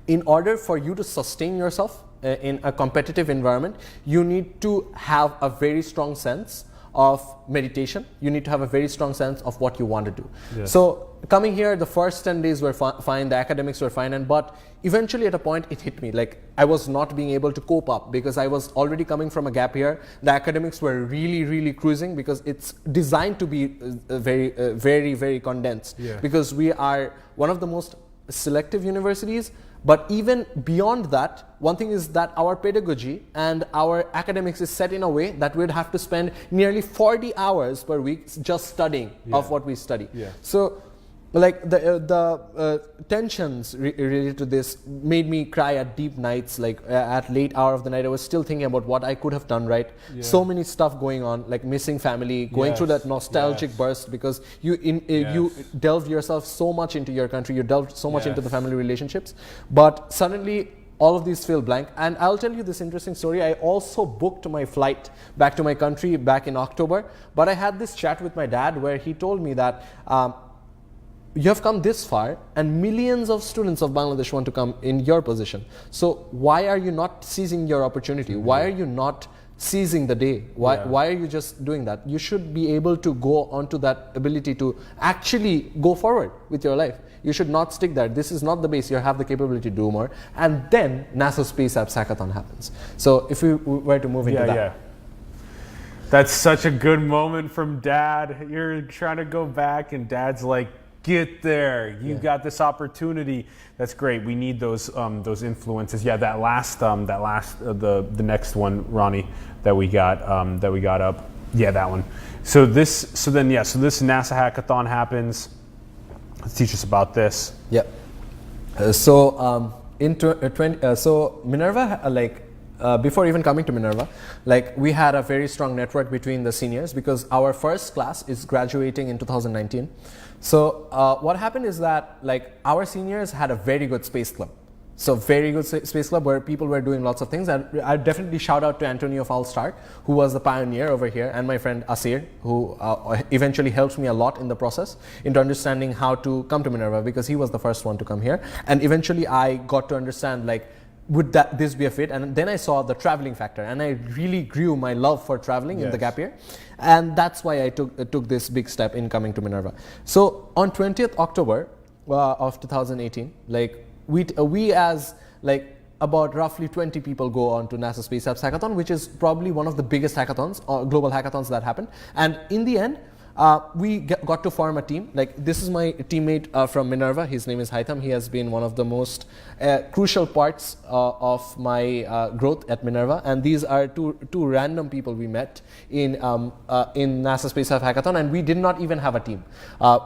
in order for you to sustain yourself in a competitive environment, you need to have a very strong sense of meditation. You need to have a very strong sense of what you want to do. Yes. So coming here, the first 10 days were fine, the academics were fine, but eventually at a point it hit me. Like I was not being able to cope up because I was already coming from a gap year. The academics were really cruising because it's designed to be very condensed. Yeah. Because we are one of the most selective universities. But even beyond that, one thing is that our pedagogy and our academics is set in a way that we'd have to spend nearly 40 hours per week just studying of what we study. Yeah. So like the tensions related to this made me cry at deep nights, like at late hour of the night. I was still thinking about what I could have done right. Yeah. So many stuff going on, like missing family, going through that nostalgic burst because you delved yourself so much into your country, you delved so much into the family relationships, but suddenly all of these feel blank. And I'll tell you this interesting story. I also booked my flight back to my country back in October, but I had this chat with my dad where he told me that you have come this far and millions of students of Bangladesh want to come in your position. So why are you not seizing your opportunity? Why are you not seizing the day? Why are you just doing that? You should be able to go onto that ability to actually go forward with your life. You should not stick there. This is not the base. You have the capability to do more. And then NASA Space Apps Hackathon happens. So if we were to move into that. Yeah. That's such a good moment from Dad. You're trying to go back and Dad's like, get there. You got this opportunity. That's great. We need those influences. Yeah, the next one, Ronnie, that we got up. Yeah, that one. So this NASA hackathon happens. Let's teach us about this. Yeah. So Minerva, before even coming to Minerva, we had a very strong network between the seniors because our first class is graduating in 2019. So what happened is that our seniors had a very good space club. So very good space club where people were doing lots of things. And I definitely shout out to Antonio Falstart, who was the pioneer over here, and my friend Asir, who eventually helped me a lot in the process into understanding how to come to Minerva because he was the first one to come here. And eventually I got to understand would this be a fit? And then I saw the traveling factor, and I really grew my love for traveling in the gap year. And that's why I took this big step in coming to Minerva. So on 20th October of 2018, we as about roughly 20 people go on to NASA Space Apps Hackathon, which is probably one of the biggest hackathons, global hackathons that happened. And in the end, we got to form a team. This is my teammate from Minerva. His name is Haitham. He has been one of the most crucial parts of my growth at Minerva. And these are two random people we met in NASA Space Apps Hackathon, and we did not even have a team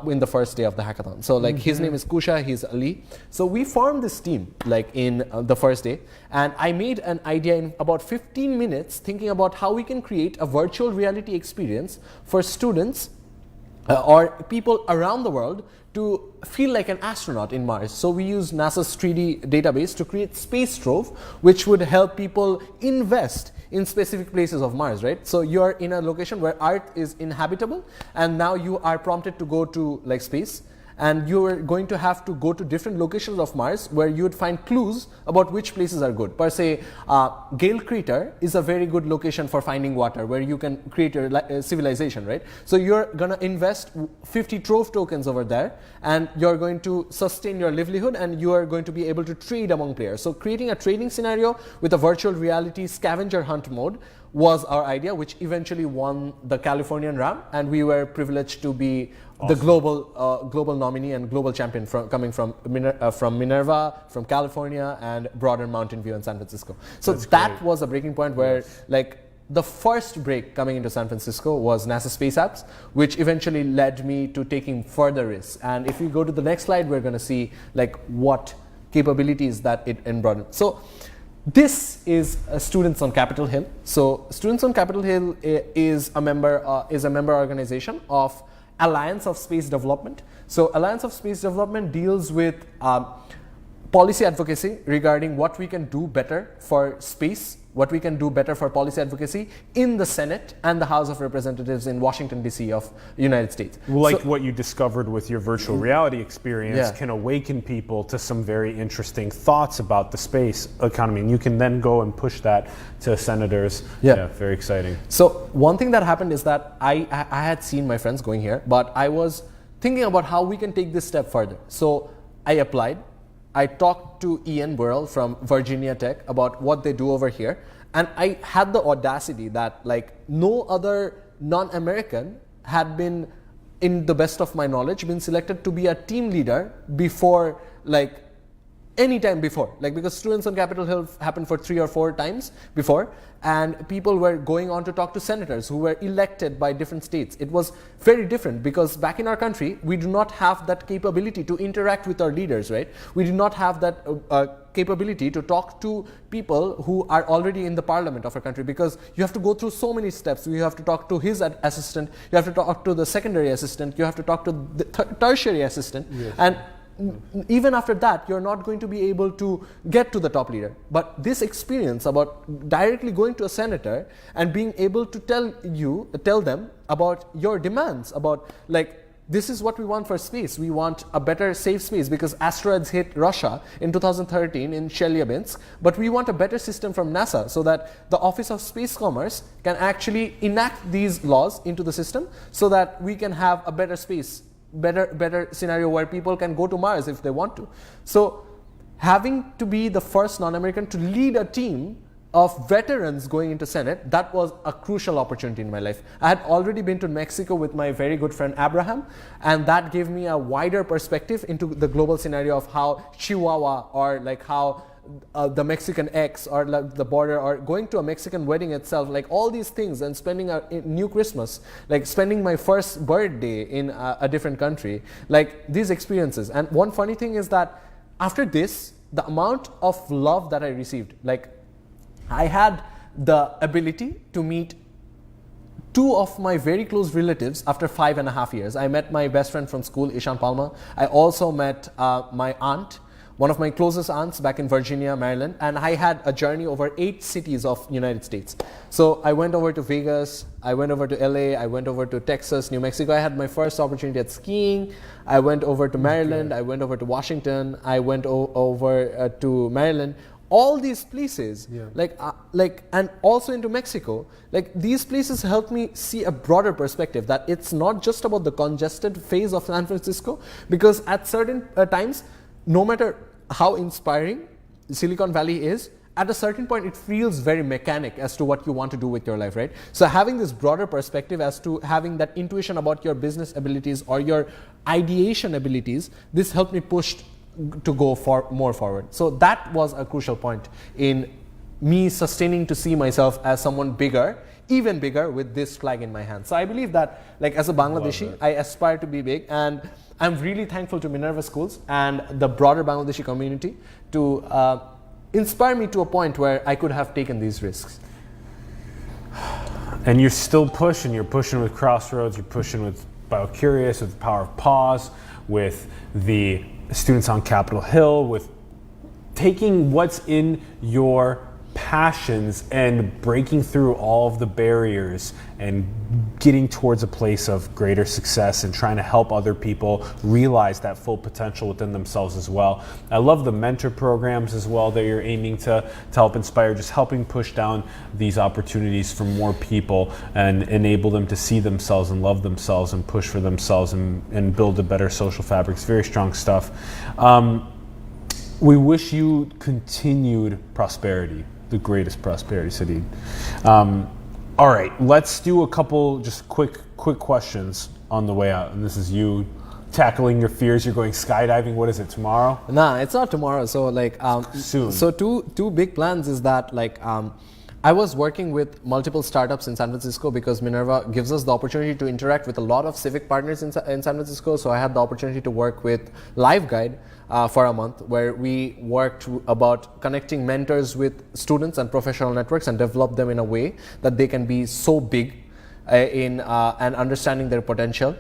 in the first day of the hackathon. So his name is Kusha, he's Ali. So we formed this team in the first day, and I made an idea in about 15 minutes thinking about how we can create a virtual reality experience for students or people around the world to feel like an astronaut in Mars. So we use NASA's 3D database to create Space Trove, which would help people invest in specific places of Mars, right? So you're in a location where Earth is inhabitable, and now you are prompted to go to space. And you're going to have to go to different locations of Mars where you would find clues about which places are good. Per se, Gale Crater is a very good location for finding water where you can create your civilization, right? So you're going to invest 50 Trove tokens over there, and you're going to sustain your livelihood, and you are going to be able to trade among players. So creating a trading scenario with a virtual reality scavenger hunt mode was our idea, which eventually won the Californian RAM, and we were privileged to be the global nominee and global champion coming from Minerva, from California, and broader Mountain View and San Francisco. So that was a breaking point where the first break coming into San Francisco was NASA Space Apps, which eventually led me to taking further risks. And if we go to the next slide, we're going to see what capabilities that it embodied. So this is Students on Capitol Hill. So Students on Capitol Hill is a member organization of Alliance of Space Development. So Alliance of Space Development deals with policy advocacy regarding what we can do better for space, what we can do better for policy advocacy in the Senate and the House of Representatives in Washington, D.C. of the United States. What you discovered with your virtual reality experience can awaken people to some very interesting thoughts about the space economy. And you can then go and push that to senators. Yeah, very exciting. So one thing that happened is that I had seen my friends going here, but I was thinking about how we can take this step further. So I applied. I talked to Ian Burrell from Virginia Tech about what they do over here, and I had the audacity that no other non-American had been, in the best of my knowledge, been selected to be a team leader before any time before, because Students on Capitol Hill happened for 3 or 4 times before, and people were going on to talk to senators who were elected by different states. It was very different because back in our country, we do not have that capability to interact with our leaders, right? We do not have that capability to talk to people who are already in the parliament of our country, because you have to go through so many steps. You have to talk to his assistant, you have to talk to the secondary assistant, you have to talk to the tertiary assistant, and even after that, you're not going to be able to get to the top leader. But this experience about directly going to a senator and being able to tell them about your demands, about this is what we want for space. We want a better safe space because asteroids hit Russia in 2013 in Chelyabinsk, but we want a better system from NASA so that the Office of Space Commerce can actually enact these laws into the system so that we can have a better space, better scenario where people can go to Mars if they want to. So having to be the first non-American to lead a team of veterans going into Senate, that was a crucial opportunity in my life. I had already been to Mexico with my very good friend Abraham, and that gave me a wider perspective into the global scenario of how Chihuahua, or like how the Mexican X, or like the border, or going to a Mexican wedding itself, like all these things, and spending a new Christmas, like spending my first birthday in a different country, like these experiences. And one funny thing is that after this, the amount of love that I received, like I had the ability to meet two of my very close relatives after 5.5 years. I met my best friend from school, Ishan Palma. I also met my aunt, one of my closest aunts back in Virginia, Maryland, and I had a journey over 8 cities of United States. So I went over to Vegas, I went over to LA, I went over to Texas, New Mexico. I had my first opportunity at skiing. I went over to Maryland, I went over to Washington, I went over to Maryland. All these places, and also into Mexico, like these places helped me see a broader perspective, that it's not just about the congested phase of San Francisco, because at certain times, no matter how inspiring Silicon Valley is, at a certain point it feels very mechanic as to what you want to do with your life, right? So having this broader perspective as to having that intuition about your business abilities or your ideation abilities, this helped me push to go more forward. So that was a crucial point in me sustaining to see myself as someone bigger, even bigger, with this flag in my hand. So I believe that, like, as a Bangladeshi, I aspire to be big, and I'm really thankful to Minerva Schools and the broader Bangladeshi community to inspire me to a point where I could have taken these risks. And you're still pushing. You're pushing with Crossroads. You're pushing with BioCurious, with the Power of Pause, with the students on Capitol Hill, with taking what's in your passions and breaking through all of the barriers and getting towards a place of greater success and trying to help other people realize that full potential within themselves as well. I love the mentor programs as well that you're aiming to help inspire, just helping push down these opportunities for more people and enable them to see themselves and love themselves and push for themselves and build a better social fabric. It's very strong stuff. We wish you continued prosperity, the greatest prosperity, Sadid. All right, let's do a couple just quick questions on the way out. And this is you tackling your fears. You're going skydiving. What is it, tomorrow? Nah, it's not tomorrow. So like soon. So two big plans is that, like, I was working with multiple startups in San Francisco because Minerva gives us the opportunity to interact with a lot of civic partners in San Francisco. So I had the opportunity to work with LiveGuide for a month, where we worked about connecting mentors with students and professional networks and develop them in a way that they can be so big in and understanding their potential.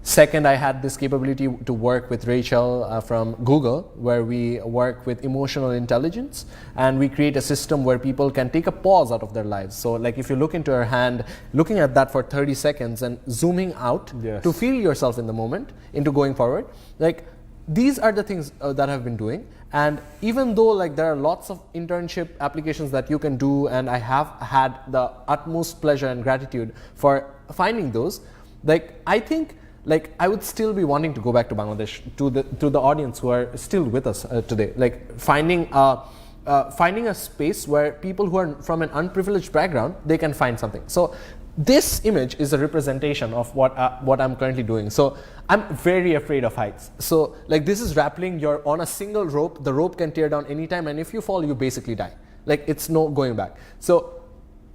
Second, I had this capability to work with Rachel from Google, where we work with emotional intelligence, and we create a system where people can take a pause out of their lives. So like if you look into her hand, looking at that for 30 seconds and zooming out to feel yourself in the moment into going forward, like these are the things that I've been doing. And even though like there are lots of internship applications that you can do, and I have had the utmost pleasure and gratitude for finding those, like I think like I would still be wanting to go back to Bangladesh, to the audience who are still with us today, like finding a space where people who are from an unprivileged background, they can find something. So this image is a representation of what I'm currently doing. So I'm very afraid of heights. So like this is rappelling, you're on a single rope, the rope can tear down anytime, and if you fall, you basically die. Like it's no going back. So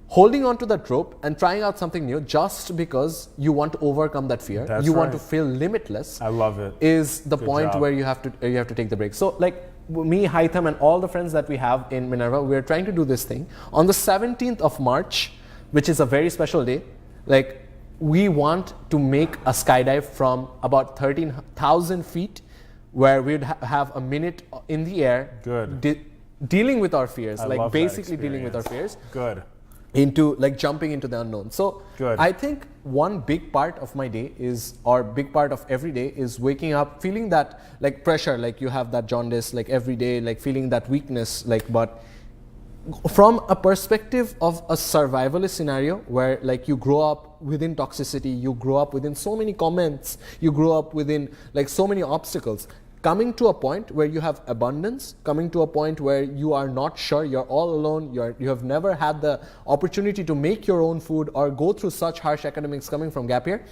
holding on to that rope and trying out something new just because you want to overcome that fear, want to feel limitless. I love it. Is the point where you have to take the break. So like me, Haitham, and all the friends that we have in Minerva, we're trying to do this thing. On the 17th of March, which is a very special day, like we want to make a skydive from about 13,000 feet, where we'd have a minute in the air, dealing with our fears, like basically dealing with our fears. Into like jumping into the unknown. So I think one big part of my day is, or big part of every day is waking up feeling that like pressure, like you have that jaundice, like every day, like feeling that weakness, like, but from a perspective of a survivalist scenario where like you grow up within toxicity, you grow up within so many comments, you grow up within like so many obstacles. coming to a point where you have abundance, coming to a point where you are not sure, you're all alone, you have never had the opportunity to make your own food or go through such harsh academics coming from gap year,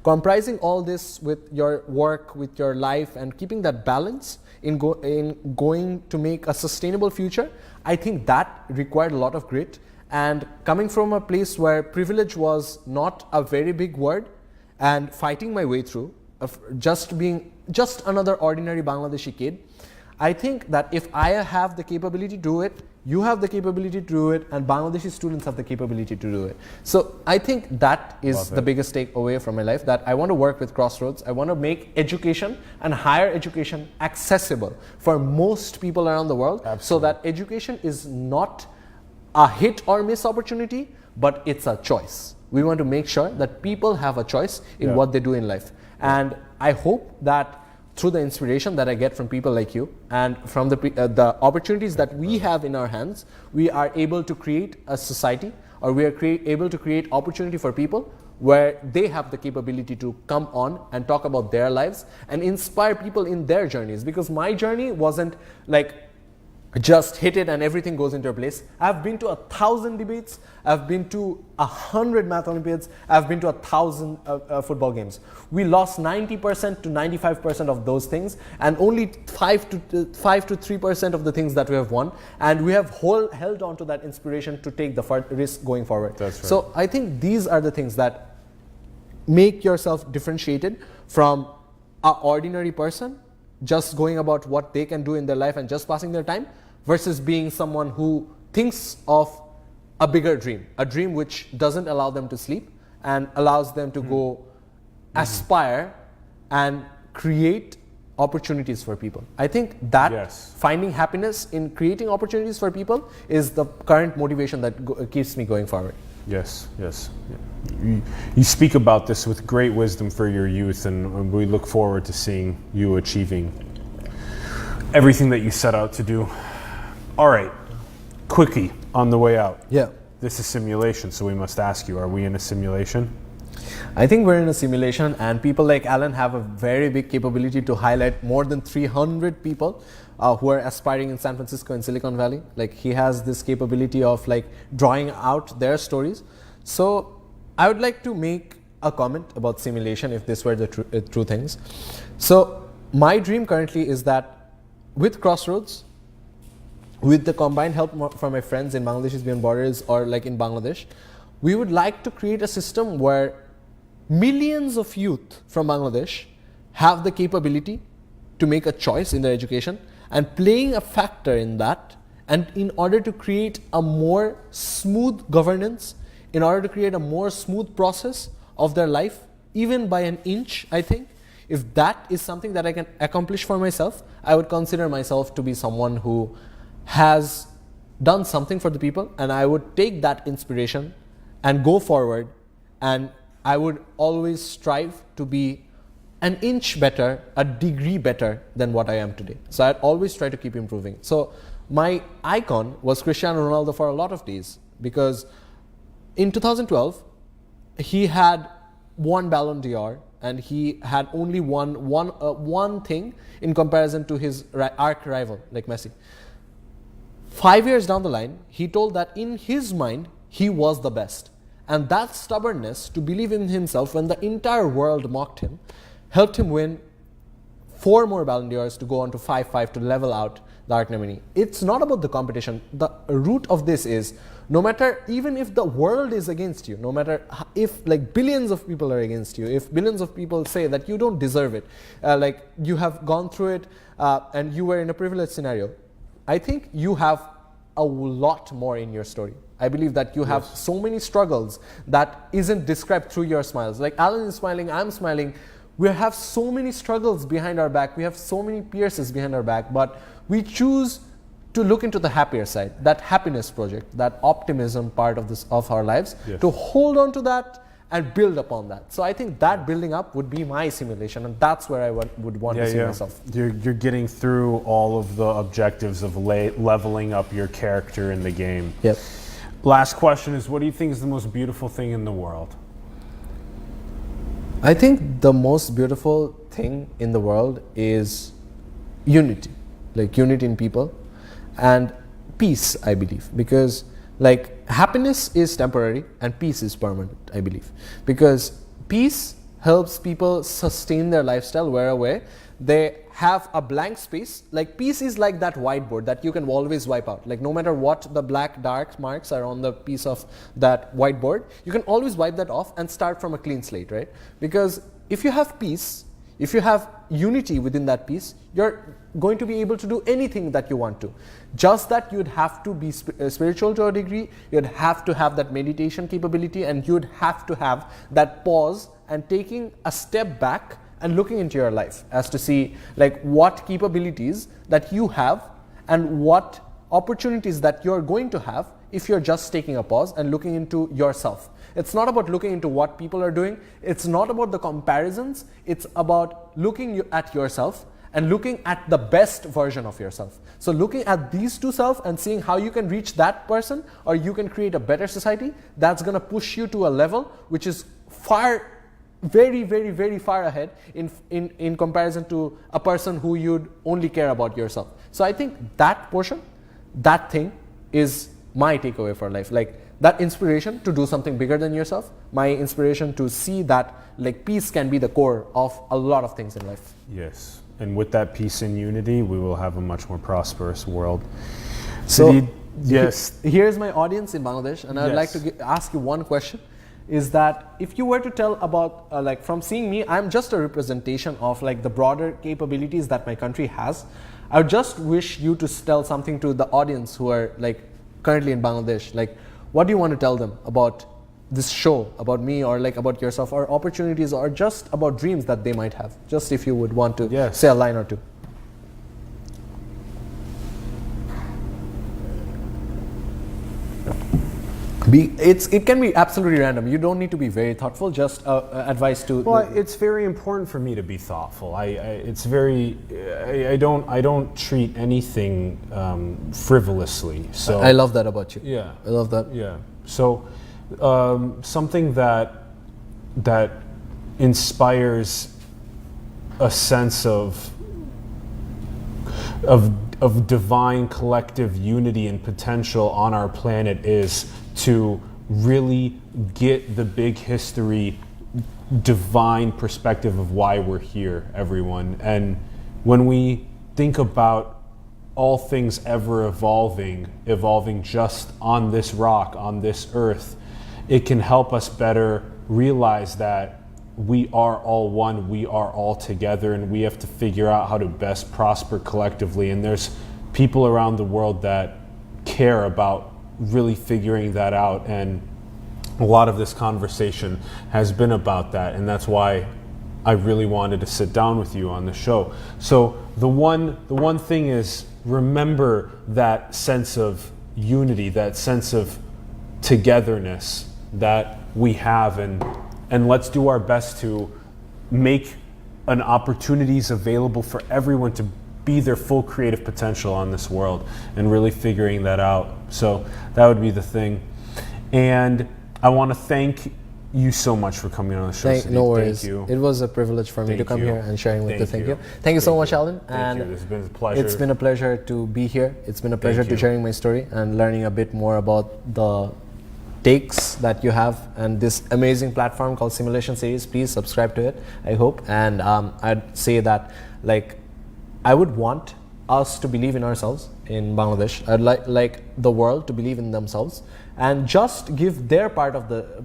comprising all this with your work, with your life, and keeping that balance in going to make a sustainable future, I think that required a lot of grit. And coming from a place where privilege was not a very big word, and fighting my way through, just being just another ordinary Bangladeshi kid, I think that if I have the capability to do it, you have the capability to do it, and Bangladeshi students have the capability to do it. So I think that is the biggest takeaway from my life, that I want to work with Crossroads. I want to make education and higher education accessible for most people around the world. Absolutely. So that education is not a hit or miss opportunity, but it's a choice. We want to make sure that people have a choice in what they do in life. And I hope that through the inspiration that I get from people like you, and from the opportunities that we have in our hands, we are able to create a society, or we are able to create opportunity for people where they have the capability to come on and talk about their lives and inspire people in their journeys. Because my journey wasn't like just hit it and everything goes into place. I've been to 1,000 debates, I've been to 100 math Olympiads, I've been to 1,000 football games. We lost 90% to 95% of those things, and only 5 to 3% of the things that we have won, and we have held on to that inspiration to take the risk going forward. That's right. So I think these are the things that make yourself differentiated from an ordinary person just going about what they can do in their life and just passing their time, versus being someone who thinks of a bigger dream, a dream which doesn't allow them to sleep and allows them to go aspire and create opportunities for people. I think that finding happiness in creating opportunities for people is the current motivation that keeps me going forward. Yes, yes. You speak about this with great wisdom for your youth, and we look forward to seeing you achieving everything that you set out to do. All right, quickie on the way out. Yeah. This is simulation, so we must ask you, are we in a simulation? I think we're in a simulation, and people like Alan have a very big capability to highlight more than 300 people who are aspiring in San Francisco and Silicon Valley. Like, he has this capability of like drawing out their stories. So I would like to make a comment about simulation if this were the true things. So my dream currently is that with Crossroads, with the combined help from my friends in Bangladeshis Beyond Borders or like in Bangladesh, we would like to create a system where millions of youth from Bangladesh have the capability to make a choice in their education, and playing a factor in that, and in order to create a more smooth governance, in order to create a more smooth process of their life, even by an inch, I think, if that is something that I can accomplish for myself, I would consider myself to be someone who has done something for the people, and I would take that inspiration and go forward, and I would always strive to be an inch better, a degree better than what I am today. So I'd always try to keep improving. So my icon was Cristiano Ronaldo for a lot of days, because in 2012, he had one Ballon d'Or, and he had only one thing in comparison to his arch rival like Messi. 5 years down the line, he told that in his mind, he was the best. And that stubbornness to believe in himself when the entire world mocked him, helped him win 4 more Ballon d'Ors to go on to 5-5 to level out the Arc-Nemini. It's not about the competition. The root of this is, no matter, even if the world is against you, no matter if like billions of people are against you, if billions of people say that you don't deserve it, like you have gone through it and you were in a privileged scenario, I think you have a lot more in your story. I believe that you have so many struggles that isn't described through your smiles. Like Alan is smiling, I'm smiling. We have so many struggles behind our back. We have so many pierces behind our back, but we choose to look into the happier side, that happiness project, that optimism part of our lives, to hold on to that and build upon that. So I think that building up would be my simulation, and that's where I would want to see myself. You're getting through all of the objectives of leveling up your character in the game. Yep. Last question is, what do you think is the most beautiful thing in the world? I think the most beautiful thing in the world is unity, like unity in people, and peace, I believe, because like happiness is temporary and peace is permanent, I believe, because peace helps people sustain their lifestyle where they have a blank space. Like peace is like that whiteboard that you can always wipe out. Like no matter what the black dark marks are on the piece of that whiteboard, you can always wipe that off and start from a clean slate, right? Because if you have peace, if you have unity within that peace, you're going to be able to do anything that you want to. Just that you'd have to be spiritual to a degree, you'd have to have that meditation capability, and you'd have to have that pause and taking a step back and looking into your life as to see like what capabilities that you have and what opportunities that you're going to have if you're just taking a pause and looking into yourself. It's not about looking into what people are doing. It's not about the comparisons. It's about looking at yourself and looking at the best version of yourself. So looking at these two selves and seeing how you can reach that person, or you can create a better society, that's going to push you to a level which is very far ahead in comparison to a person who you'd only care about yourself. So I think that portion, that thing is my takeaway for life. Like that inspiration to do something bigger than yourself, my inspiration to see that like peace can be the core of a lot of things in life. Yes. And with that peace and unity, we will have a much more prosperous world. So, Sadid, yes. Here's my audience in Bangladesh, and I'd like to ask you one question. Is that if you were to tell about, like from seeing me, I'm just a representation of like the broader capabilities that my country has. I would just wish you to tell something to the audience who are like currently in Bangladesh. Like, what do you want to tell them about this show, about me, or like about yourself, or opportunities, or just about dreams that they might have? Just if you would want to say a line or two. It can be absolutely random. You don't need to be very thoughtful. Just advice to. Well, it's very important for me to be thoughtful. I don't treat anything frivolously. So I love that about you. Yeah, I love that. Yeah. So something that inspires a sense of divine collective unity and potential on our planet is to really get the big history, divine perspective of why we're here, everyone. And when we think about all things ever evolving just on this rock, on this earth, it can help us better realize that we are all one, we are all together, and we have to figure out how to best prosper collectively. And there's people around the world that care about really figuring that out, and a lot of this conversation has been about that, and that's why I really wanted to sit down with you on the show. So the one thing is, remember that sense of unity, that sense of togetherness that we have, and let's do our best to make an opportunities available for everyone to be their full creative potential on this world, and really figuring that out. So that would be the thing. And I want to thank you so much for coming on the show. No worries. Thank you. It was a privilege for me to come here and sharing with you. Thank you. Thank you so much, Alan. Thank you. It's been a pleasure. It's been a pleasure to be here. It's been a pleasure to sharing my story and learning a bit more about the takes that you have and this amazing platform called Simulation Series. Please subscribe to it, I hope. And I'd say that like I would want us to believe in ourselves in Bangladesh. I'd like the world to believe in themselves and just give their part of the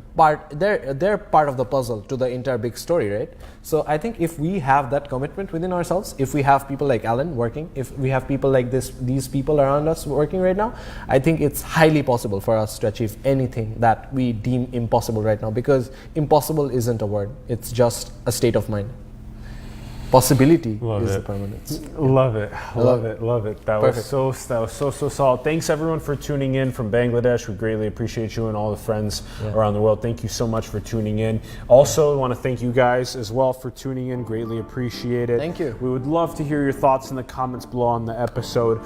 their part of the puzzle to the entire big story, right? So I think if we have that commitment within ourselves, if we have people like Alan working, if we have people like these people around us working right now, I think it's highly possible for us to achieve anything that we deem impossible right now, because impossible isn't a word, it's just a state of mind. Possibility is the permanence. Love it. That was so solid. Thanks everyone for tuning in from Bangladesh. We greatly appreciate you and all the friends around the world. Thank you so much for tuning in. Also, I want to thank you guys as well for tuning in. Greatly appreciate it. Thank you. We would love to hear your thoughts in the comments below on the episode.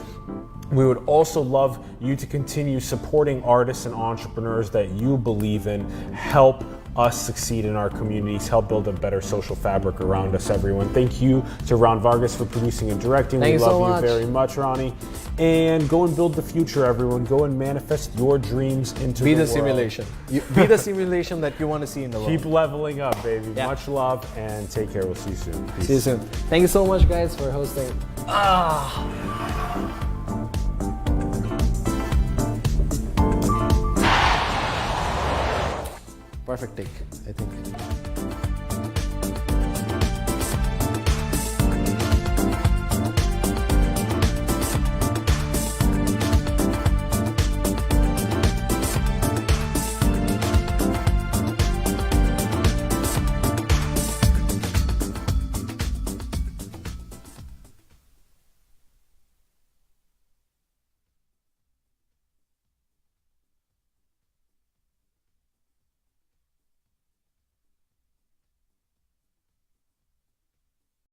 We would also love you to continue supporting artists and entrepreneurs that you believe in. Help us succeed in our communities, help build a better social fabric around us, everyone. Thank you to Ron Vargas for producing and directing. Thank we you so love much. you very much, Ronnie. And go and build the future, everyone. Go and manifest your dreams into Be the the world. simulation. Be the simulation that you want to see in the world. Keep leveling up, baby. Yeah. Much love and take care. We'll see you soon. Peace. See you soon. Thank you so much, guys, for hosting. Perfect take, I think.